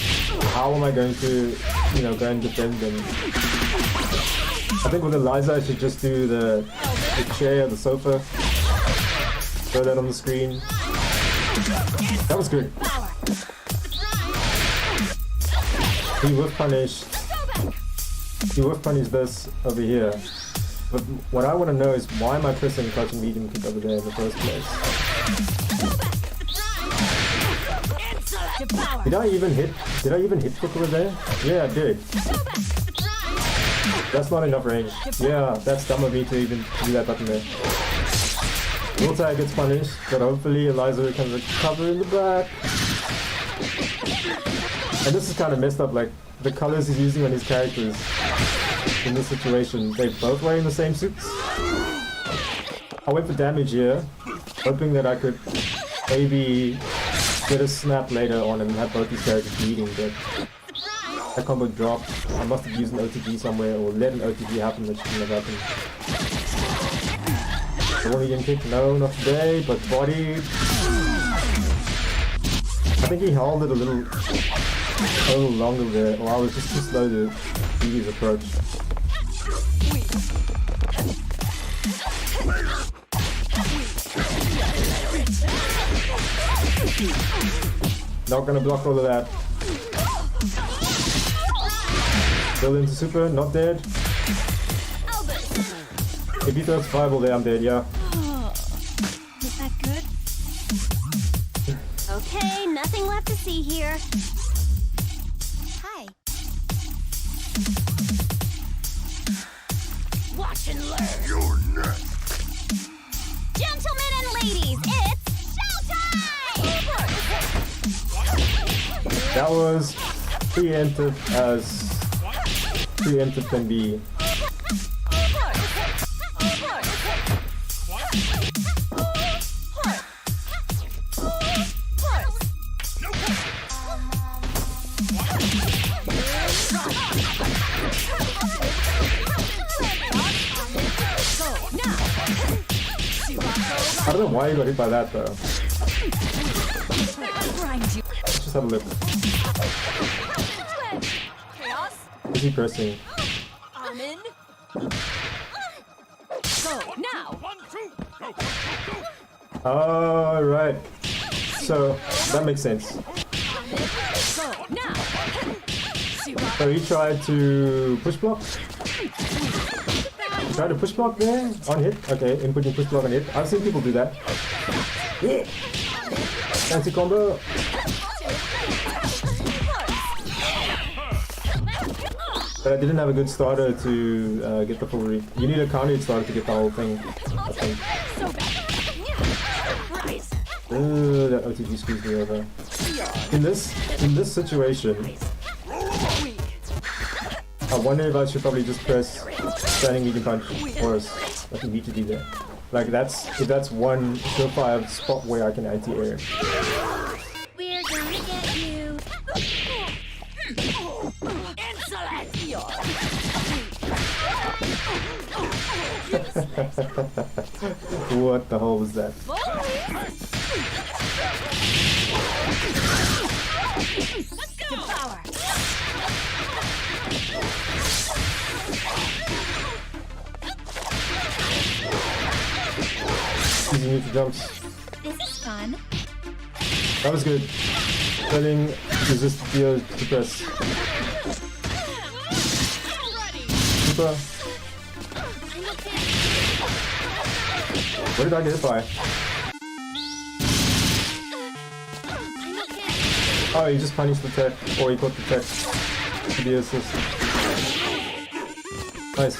how am I going to, go and defend them? I think with Eliza I should just do the chair, the sofa, throw that on the screen. That was good. He whiff punished this over here. But what I want to know is, why am I pressing crouching medium kick over there in the first place? Did I even hit Flick over there? Yeah, I did. That's not enough range. Yeah, that's dumb of me to even do that button there. Ulti gets punished, but hopefully Eliza can recover in the back. And this is kind of messed up, like, the colors he's using on his characters in this situation. They're both wearing the same suits. I went for damage here, hoping that I could maybe get a snap later on and have both these characters bleeding, but that combo dropped. I must have used an OTG somewhere, or let an OTG happen that shouldn't have happened. The one again kick? No, not today, but bodied. I think he held it a little longer there, or I was just too slow to do his approach. Not gonna block all of that. Build into super, not dead. If he throws fireball there, I'm dead, yeah. Is that good? Okay, nothing left to see here. Hi. Watch and learn. You're next. Gentlemen and ladies, it's showtime! That was preemptive as preemptive can be. I don't know why you got hit by that though. Let's just have a look. Is he pressing? I'm in. Go now. Alright. So that makes sense. Go now. So he tried to push block? He tried to push block there? On hit? Okay, inputting push block on hit. I've seen people do that. Yeah. Fancy combo. But I didn't have a good starter to get the full read. You need a counter starter to get the whole thing, I think. That OTG screwed me over. In this situation, I wonder if I should probably just press standing medium punch, or nothing need to do there. Like if that's one surefire spot where I can anti-air. We're gonna get you. What the hell was that? Devour. Using neutral jumps. This is fun. That was good. Sterling resist deal to press. Super. What did I get hit by? Oh, he just punished the tech, or he caught the tech to the assist. Nice.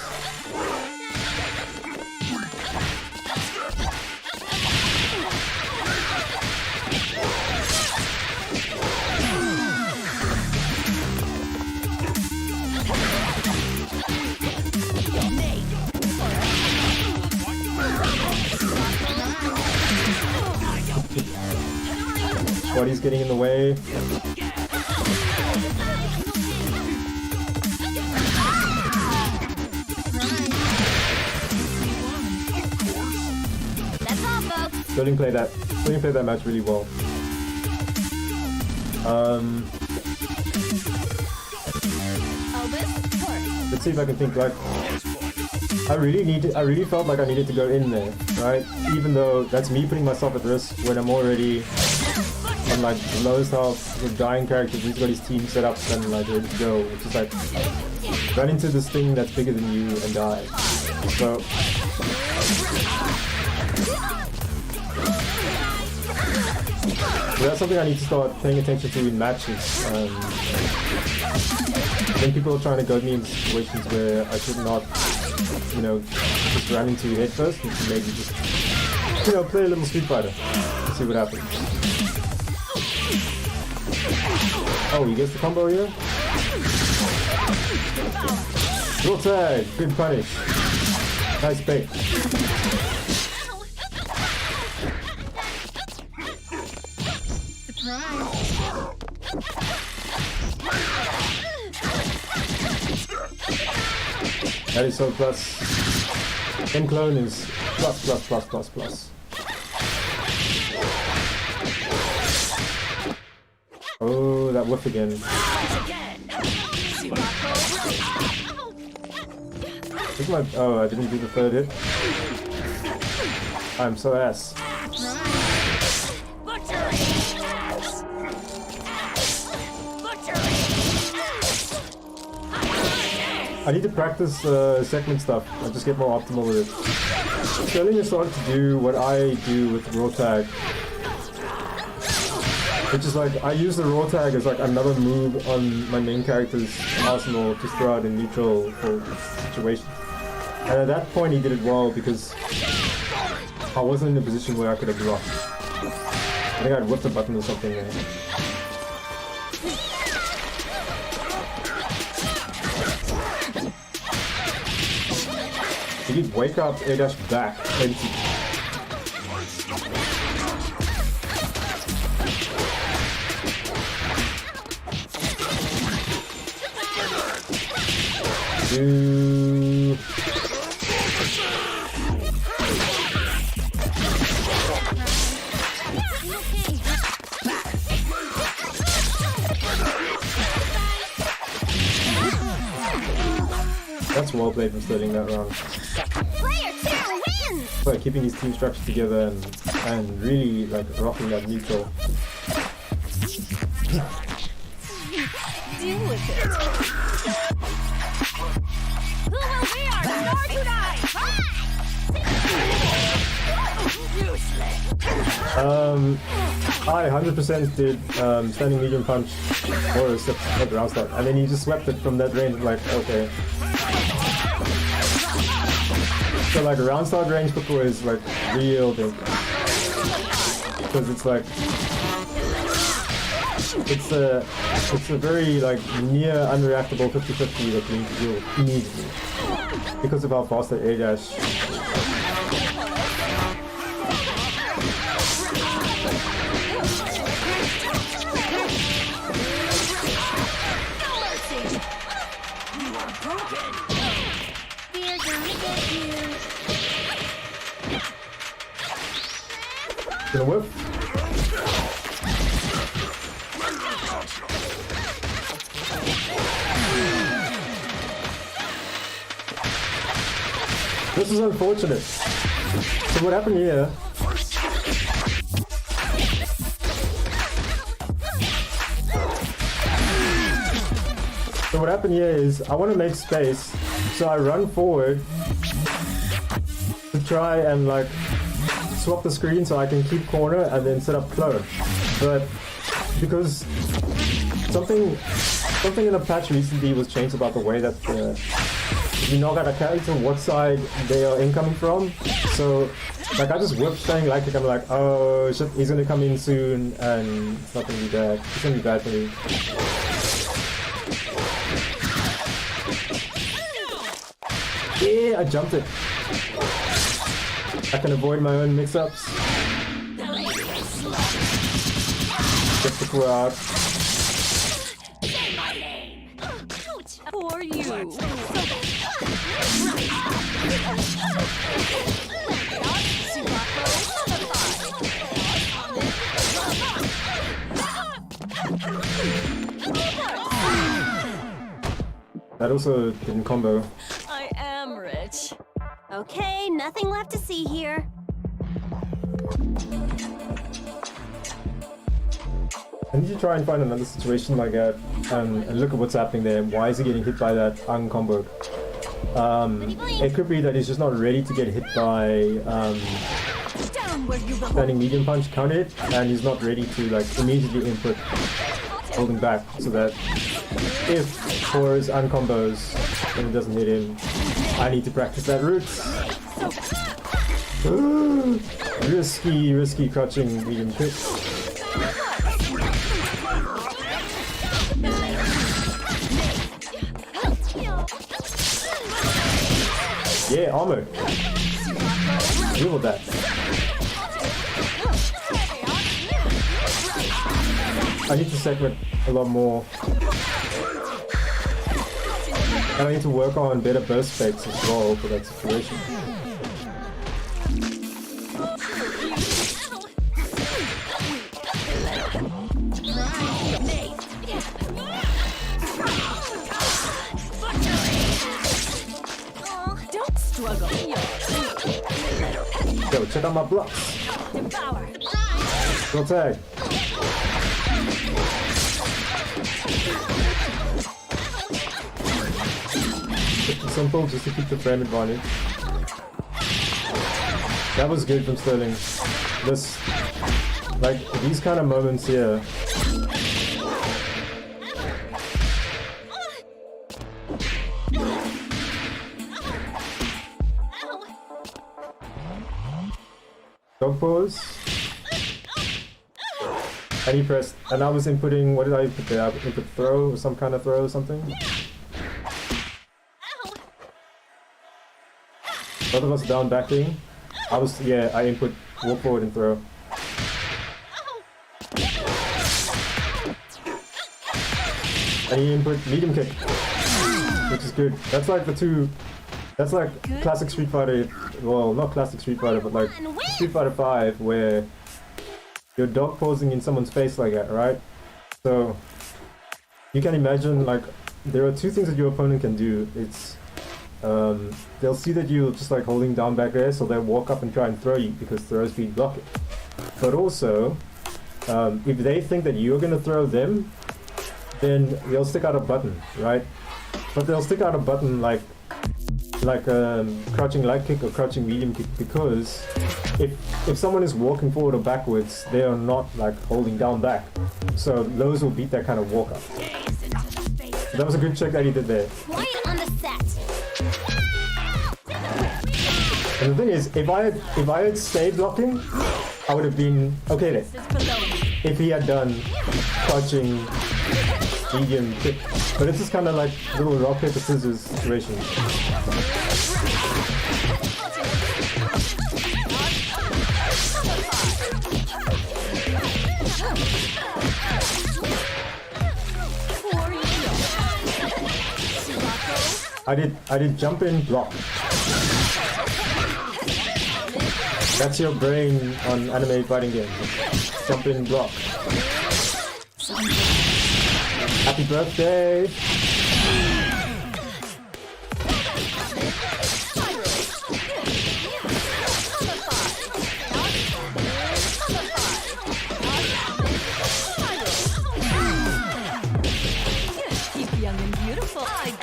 Body's getting in the way. That's all, folks. Sterling played that match really well. Let's see if I can think like I really felt like I needed to go in there, right? Even though that's me putting myself at risk when I'm already on like the lowest health with dying characters. He's got his team set up and like ready to go, which is like run into this thing that's bigger than you and die. So that's something I need to start paying attention to in matches. When people are trying to goad me in situations where I should not, you know, just run into head first, and maybe just, you know, play a little Street Fighter, see what happens. Oh, he gets the combo here? Roll tag, good punish. Nice bait. That is so plus. M clone is plus plus plus plus plus. Oh, that whiff again. Look my, oh, I didn't do the third hit. I'm so ass. I need to practice segment stuff and just get more optimal with it. Sterling is starting to do what I do with raw tag. Which is like, I use the raw tag as like another move on my main character's arsenal to throw out in neutral for situations. And at that point he did it well because I wasn't in a position where I could have blocked. I think I'd whipped a button or something there. Did he wake up air dash back? Empty. That's well played from Sterling that round. Player 2 wins! By keeping his team structure together and really like rocking that neutral. Deal with it. Who will we are star tonight? I 100% did standing medium punch or a step at round start, and then he just swept it from that range. Like, okay. So like round start range before is like real big because it's like it's a very like near unreactable 50-50 that you need to do immediately because of how fast the air dash. We're gonna get you. Gonna whip. This is unfortunate. So what happened here? So what happened here is I want to make space, so I run forward to try and like swap the screen so I can keep corner and then set up clone. But because something in the patch recently was changed about the way that you knock out a character, what side they are incoming from. So like I just whip staying like I'm like, oh shit, he's gonna come in soon and it's not gonna be bad. It's gonna be bad for me. Yeah, I jumped it. I can avoid my own mix-ups. Get the crew out. For you. That also didn't combo. I am rich. Okay, nothing left to see here. I need to try and find another situation like that and look at what's happening there. Why is he getting hit by that uncombo? It could be that he's just not ready to get hit by Down where you belong. standing medium punch counter hit, and he's not ready to like immediately input holding back, so that if Thor's uncombos and it doesn't hit him, I need to practice that route. Risky crouching medium kick. Yeah, armor. Deal with that. I need to segment a lot more. And I need to work on better burst fakes as well for that situation. Don't struggle. Yo, check out my blocks. Devour. Go tag. Simple, just to keep the frame advantage. That was good from Sterling. This, like, these kind of moments here. Dog pose. And he pressed, and I was inputting, what did I input there? I input throw, or some kind of throw or something. Both of us down backing. I input walk forward and throw. And he input medium kick, which is good. That's like that's like classic Street Fighter, well, not classic Street Fighter, but like Street Fighter 5, where you're dog posing in someone's face like that, right? So you can imagine, like, there are two things that your opponent can do. It's they'll see that you're just like holding down back there, so they'll walk up and try and throw you because throw speed block it. But also, if they think that you're gonna throw them, then they'll stick out a button, right? But they'll stick out a button like crouching light kick or crouching medium kick, because if someone is walking forward or backwards, they are not like holding down back. So those will beat that kind of walk up. So that was a good check that he did there. Quiet on the set. And the thing is, if I had stayed blocking, I would have been okay then. If he had done crouching medium kick. But it's just kind of like little rock paper scissors situation. I did jump in block. That's your brain on anime fighting games. Jump in block. Happy birthday!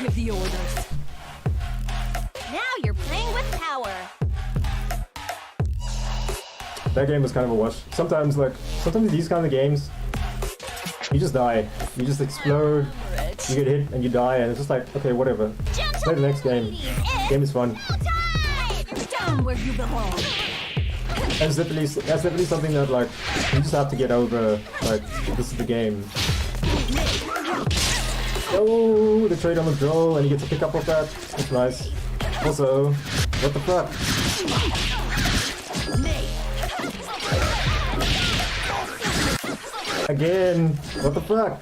Give the orders. Now you're playing with power. That game was kind of a wash. Sometimes these kind of games, you just die. You just explode, you get hit, and you die, and it's just like, okay, whatever. Play the next game. Game is fun. Down where you belong. That's definitely something that, like, you just have to get over. Like, this is the game. Oh, the trade on the draw, and you get to pick up with that. That's nice. Also, what the fuck? Again, what the fuck?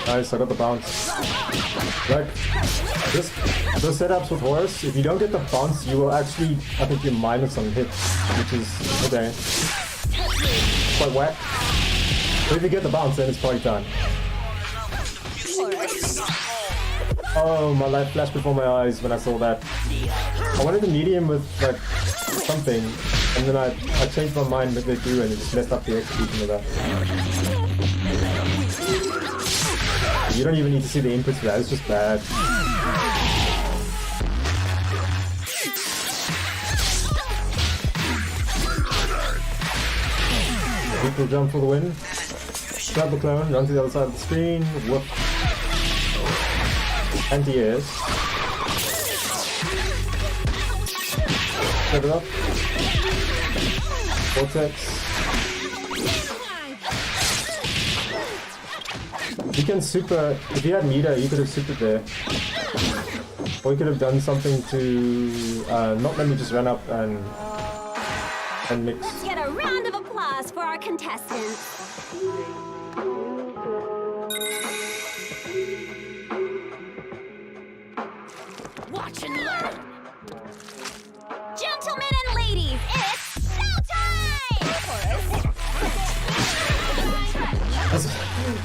Nice, I got the bounce. Like, the setups with horse, if you don't get the bounce, you will actually, I think you minus some hits, which is, okay. Quite whack. But if you get the bounce, then it's party time. Oh, my life flashed before my eyes when I saw that. I wanted to medium with, like, something, and then I changed my mind midway through and it just messed up the execution of that. You don't even need to see the inputs for that, it's just bad. Equal jump for the win. Grab the clone, run to the other side of the screen, whoop. Anti-airs. Step it up. Vortex. You can super, if you had meter, you could have supered there. Or you could have done something to not let me just run up and mix. Let's get a round of applause for our contestants. Watch and learn. Gentlemen and ladies, it's showtime!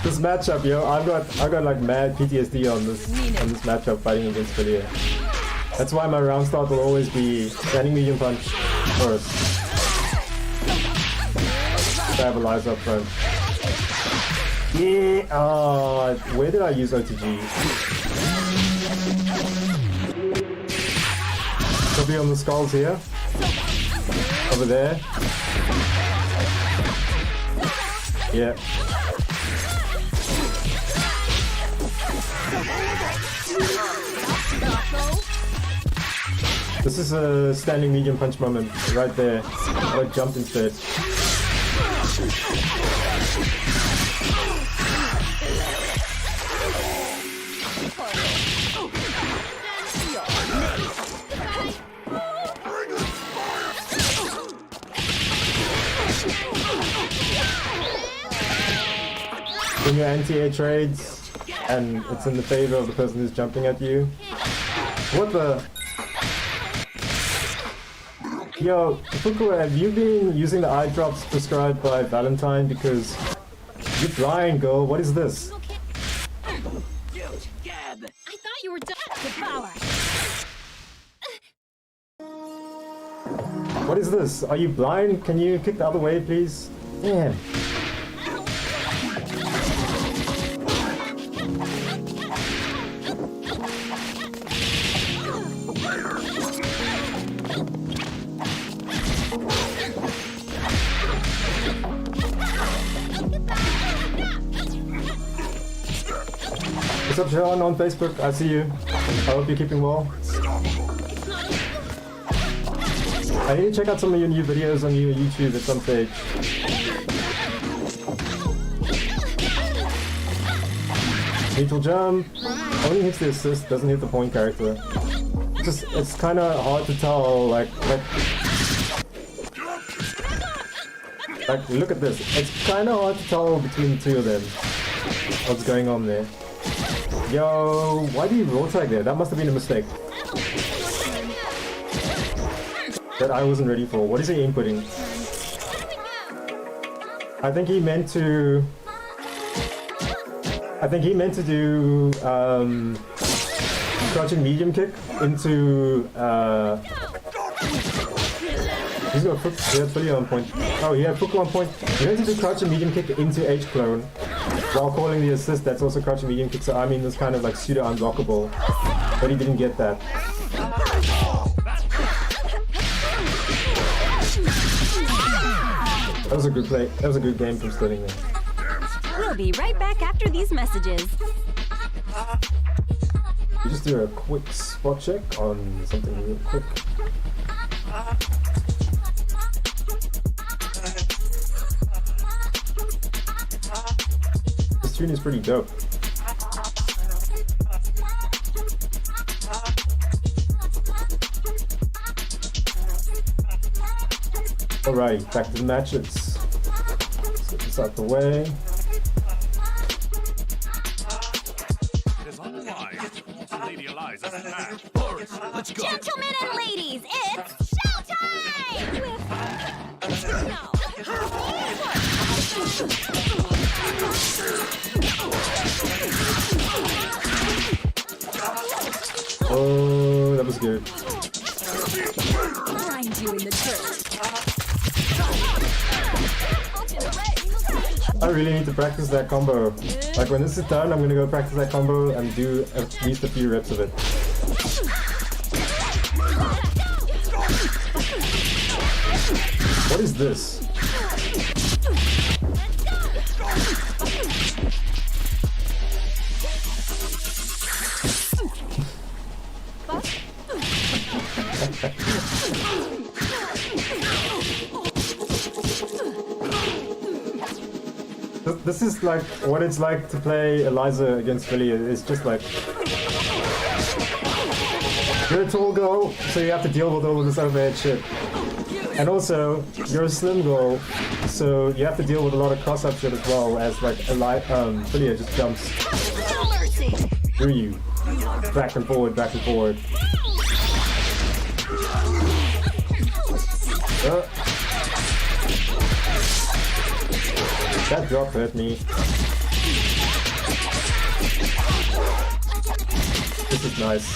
This matchup, yo, I got like mad PTSD on this matchup fighting against Villiers. That's why my round start will always be standing medium punch first. Stabilize up front. Yeah, where did I use OTG? Could be on the skulls here. Over there. Yeah. This is a standing medium punch moment right there. I jumped instead. When your anti-air trades, and it's in the favor of the person who's jumping at you. What the? Yo, Fuku, have you been using the eye drops prescribed by Valentine? Because you're blind, girl. What is this? I thought you were done with power. What is this? Are you blind? Can you kick the other way, please? Damn. What's up, Sean, on Facebook? I see you. I hope you're keeping well. I need to check out some of your new videos on your YouTube at some stage. Neutral jump. Only hits the assist, doesn't hit the point character. It's kind of hard to tell, like Like, look at this. It's kind of hard to tell between the two of them what's going on there. Yo, why do you roll tag there? That must have been a mistake that I wasn't ready for. What is he inputting? I think he meant to do crouching medium kick into he's got foot, he had fully on point. Oh, he had foot on point. He meant to do crouching medium kick into H clone while calling the assist. That's also crouching medium kick. So I mean, it's kind of like pseudo unblockable, but he didn't get that. That was a good play. That was a good game from Sterling there. We'll be right back after these messages. You just do a quick spot check on something real quick. This tune is pretty dope. Alright, back to the matches. Set this out the way. It is unwise to Lady Eliza's match. Boris, let's go. Gentlemen and ladies, it's showtime! Oh, that was good. Grind you in the dirt. I really need to practice that combo. Like when this is done, I'm gonna go practice that combo and do at least a few reps of it. What is this? This is like what it's like to play Eliza against Philly. It's just like you're a tall girl, so you have to deal with all of this overhead shit. And also, you're a slim girl, so you have to deal with a lot of cross-up shit as well as like Philly just jumps through you, back and forward, back and forward. That drop hurt me. This is nice.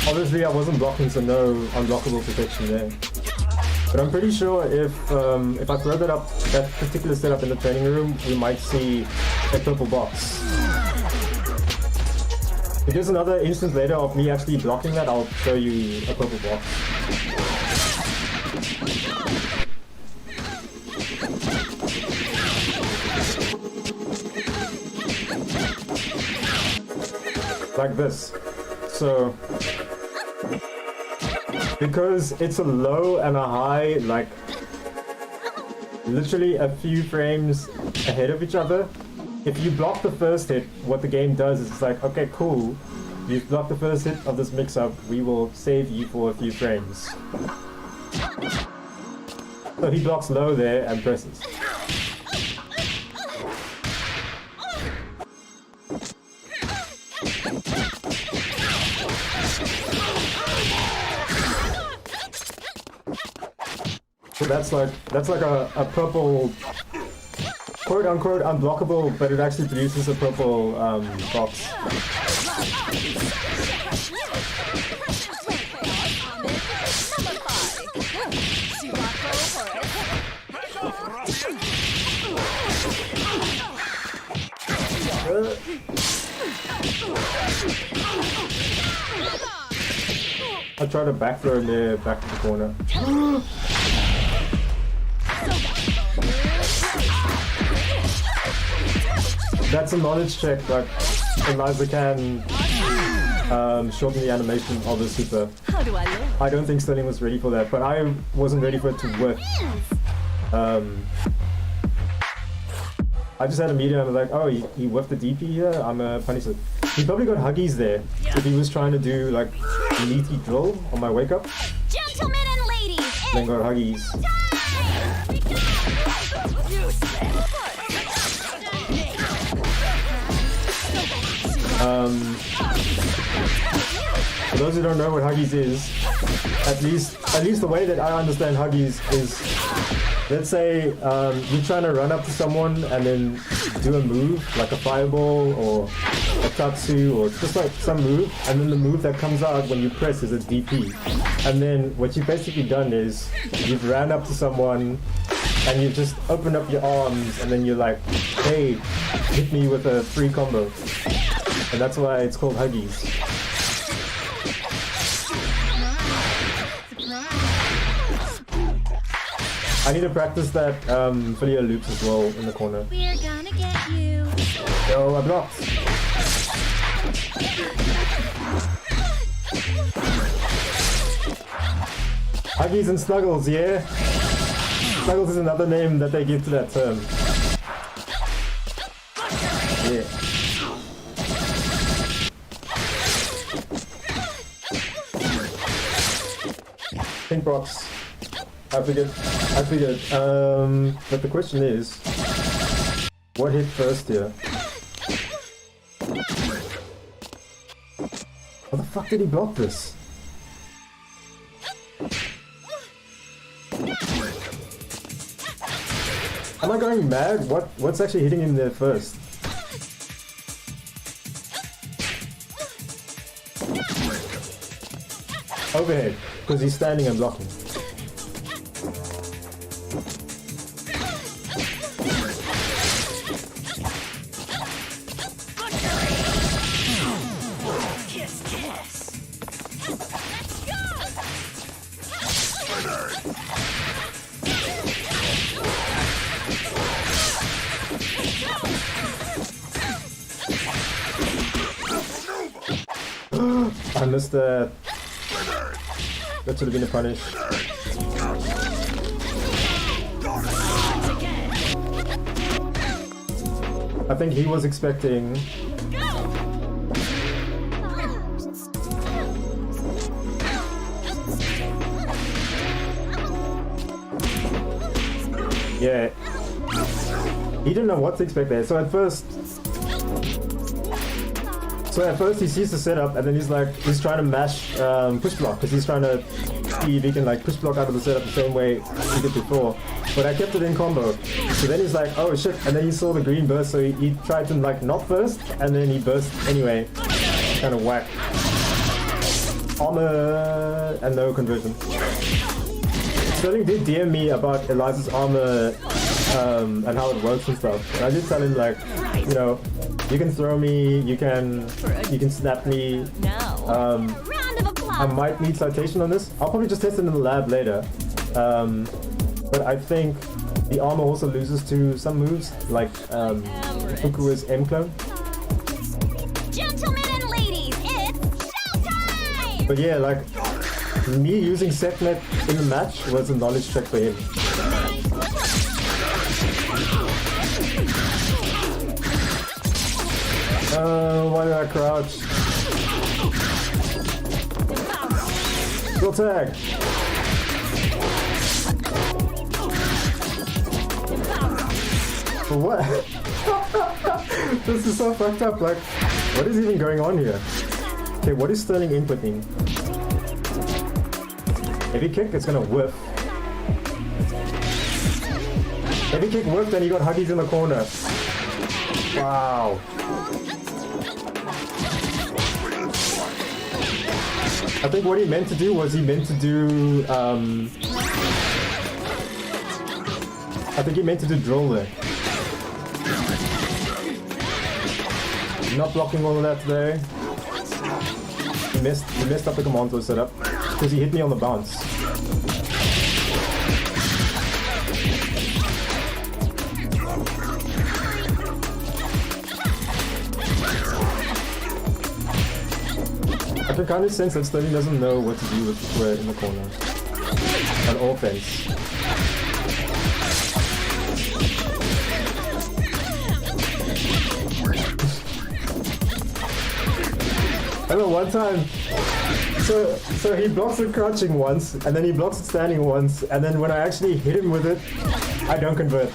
Obviously I wasn't blocking, so no unblockable protection there. But I'm pretty sure if I throw that particular setup in the training room, we might see a purple box. If there's another instance later of me actually blocking that, I'll show you a purple box. Like this. So, because it's a low and a high, like literally a few frames ahead of each other, if you block the first hit, what the game does is it's like, okay, cool, you've blocked the first hit of this mix-up, we will save you for a few frames. So he blocks low there and presses. So that's like a purple, quote unquote unblockable, but it actually produces a purple box. I tried to back throw in there, back to the corner. That's a knowledge check, but Eliza can shorten the animation of the super. How do I look? I don't think Sterling was ready for that, but I wasn't ready for it to work. I just had a meter and I was like, oh, he whiffed the DP here, I'm gonna punish it. He probably got Huggies there if he was trying to do like meaty drill on my wake up. Gentlemen and ladies, Then got Huggies. For those who don't know what Huggies is, at least the way that I understand Huggies is, let's say you're trying to run up to someone and then do a move like a fireball or a tatsu or just like some move, and then the move that comes out when you press is a DP. And then what you've basically done is you've ran up to someone and you've just opened up your arms and then you're like, hey, hit me with a free combo. And that's why it's called Huggies. I need to practice that Filia loops as well in the corner. we're gonna get you. Yo, I blocked. Huggies and Snuggles, yeah? Snuggles is another name that they give to that term. Yeah. Pink box. I figured. But the question is, what hit first here? How the fuck did he block this? Am I going mad? What's actually hitting him there first? Overhead, because he's standing and blocking. I missed that. That should have been a punish. I think he was expecting. Yeah. He didn't know what to expect there. So at first he sees the setup and then he's trying to mash push block because he's trying to see if he can like push block out of the setup the same way he did before. But I kept it in combo. So then he's like, oh shit, and then he saw the green burst, so he tried to like not burst and then he burst anyway. Kind of whack. Armor and no conversion. Sterling did DM me about Eliza's armor and how it works and stuff. And I did tell him like, you know, you can throw me, you can snap me. Round of applause. I might need citation on this. I'll probably just test it in the lab later. But I think the armor also loses to some moves, like Fukua's M clone. Gentlemen and ladies, it's showtime! But yeah, like me using Setnet in the match was a knowledge check for him. Why did I crouch? Go tag! For what? This is so fucked up, like, what is even going on here? Okay, what is Sterling inputting? Heavy kick, it's gonna whiff. Heavy kick whiffed and he got Huggies in the corner. Wow. I think what he meant to do was I think he meant to do drill there. Not blocking all of that today. He messed up the command flow setup because he hit me on the bounce. I can kind of sense that Sterling doesn't know what to do with Fukua's in the corner. On offense. remember one time, so he blocks it crouching once, and then he blocks it standing once, and then when I actually hit him with it, I don't convert.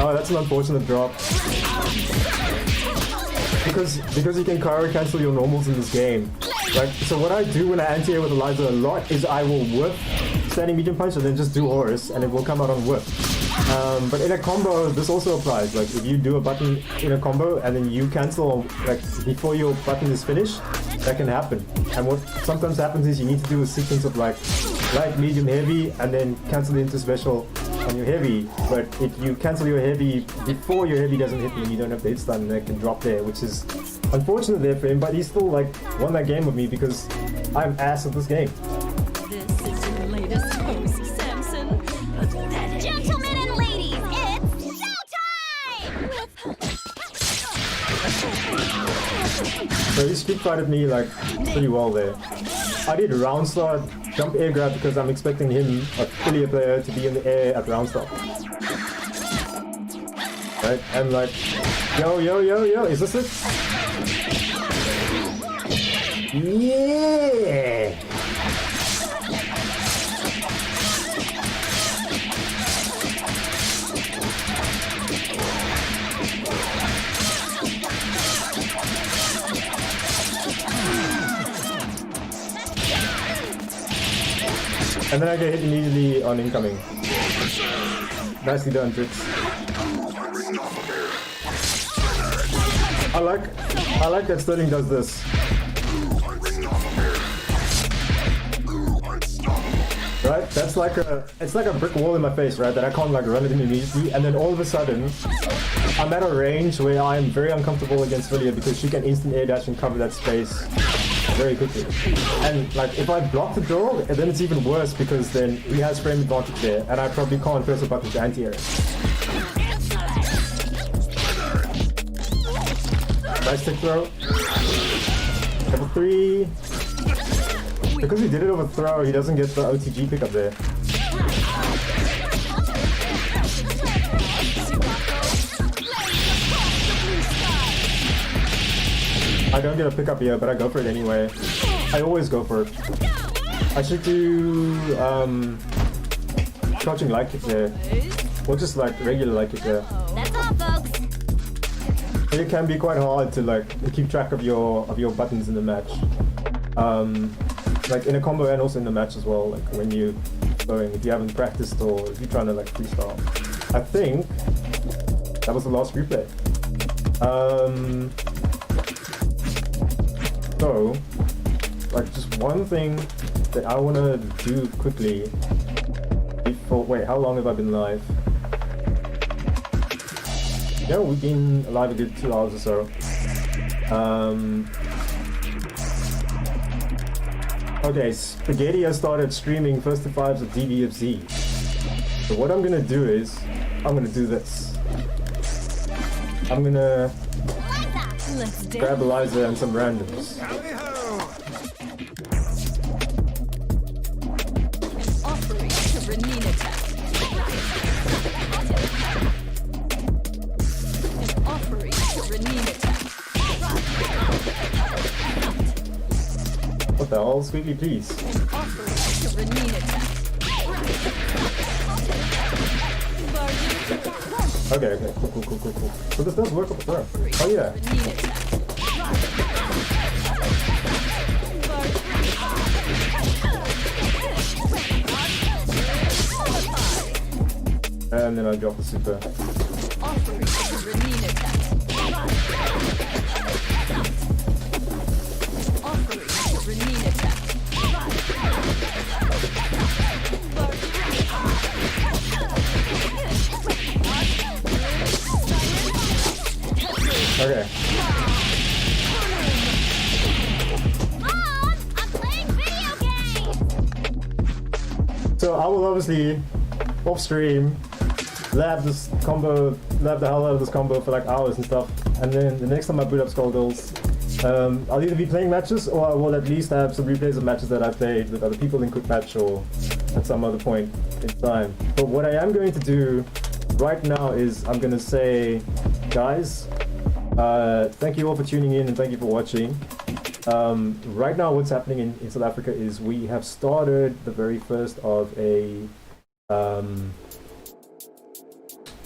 Oh, that's an unfortunate drop. Because you can Kyro cancel your normals in this game. Like, so what I do when I anti-air with Eliza a lot is I will whiff standing medium punch and then just do Horus, and it will come out on whiff. But in a combo, this also applies. Like, if you do a button in a combo and then you cancel, like, before your button is finished, that can happen. And what sometimes happens is you need to do a sequence of, like, light, medium, heavy, and then cancel into special on your heavy. But if you cancel your heavy before your heavy doesn't hit me, you don't have the hit stun, and that can drop there, which is unfortunate there for him. But he still, like, won that game with me because I'm ass at this game. This is your latest host, Samson. Pathetic. Gentlemen and ladies, it's showtime! So he street fighted me, like, pretty well there. I did round start, jump air grab because I'm expecting him, a Filia player, to be in the air at round start. Right? And like, yo, is this it? Yeah! And then I get hit immediately on incoming. Nicely done, Tricks. I like that Sterling does this. Right? That's like it's like a brick wall in my face, right? That I can't like run it in immediately, and then all of a sudden I'm at a range where I am very uncomfortable against Filia because she can instant air dash and cover that space very quickly. And like if I block the door, then it's even worse because then he has frame advantage there, and I probably can't press a button to anti-air. Nice tick throw. Level 3. Because he did it over throw, he doesn't get the OTG pickup there. I don't get a pickup here, but I go for it anyway. I always go for it. I should do crouching light kick there. Or just like regular light kick there. That's all, folks. It can be quite hard to like keep track of your buttons in the match. Like in a combo and also in the match as well, like when you going, if you haven't practiced or if you're trying to like freestyle. I think that was the last replay. So, like just one thing that I want to do quickly before, wait, how long have I been live? Yeah, we've been live a good 2 hours or so. Okay, Spaghetti has started streaming first to fives of DBFZ. So what I'm gonna do is, I'm gonna do this. I'm gonna Let's dance. grab Eliza and some randoms. Offering to Renina attack. Offering to Renina attack. What the hell? Squeaky, please. Offering to Renina attack. Okay, cool. So this does work up there. Oh yeah. Renina attack. And then I drop the super. Offering to Renina attack. Offering to Renina attack. Okay. Mom, I'm playing video games! So I will obviously off stream lab the hell out of this combo for like hours and stuff, and then the next time I boot up Skullgirls, I'll either be playing matches or I will at least have some replays of matches that I played with other people in quick match or at some other point in time. But what I am going to do right now is I'm going to say guys, thank you all for tuning in and thank you for watching. Right now, what's happening in South Africa is we have started the very first of a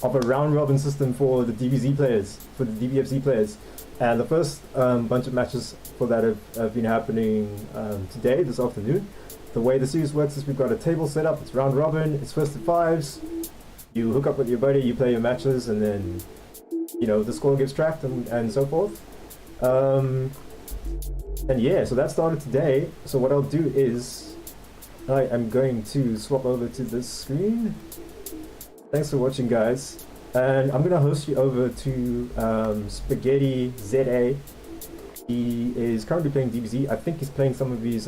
round robin system for the DBZ players, for the DBFZ players, and the first bunch of matches for that have been happening today, this afternoon. The way the series works is we've got a table set up. It's round robin. It's first to fives. You hook up with your buddy, you play your matches, and then you know the score gets tracked and so forth. And yeah, so that started today. So what I'll do is I am going to swap over to this screen. Thanks for watching, guys, and I'm gonna host you over to Spaghetti ZA. He is currently playing DBZ. I think he's playing some of these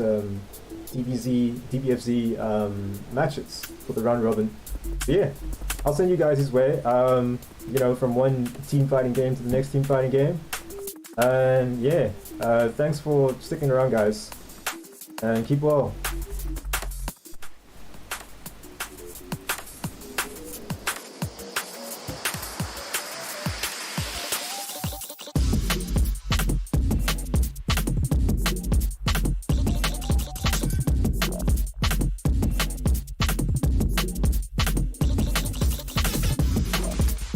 DBFZ matches for the round robin. But yeah, I'll send you guys his way. You know, from one team fighting game to the next team fighting game. And yeah, thanks for sticking around, guys, and keep well.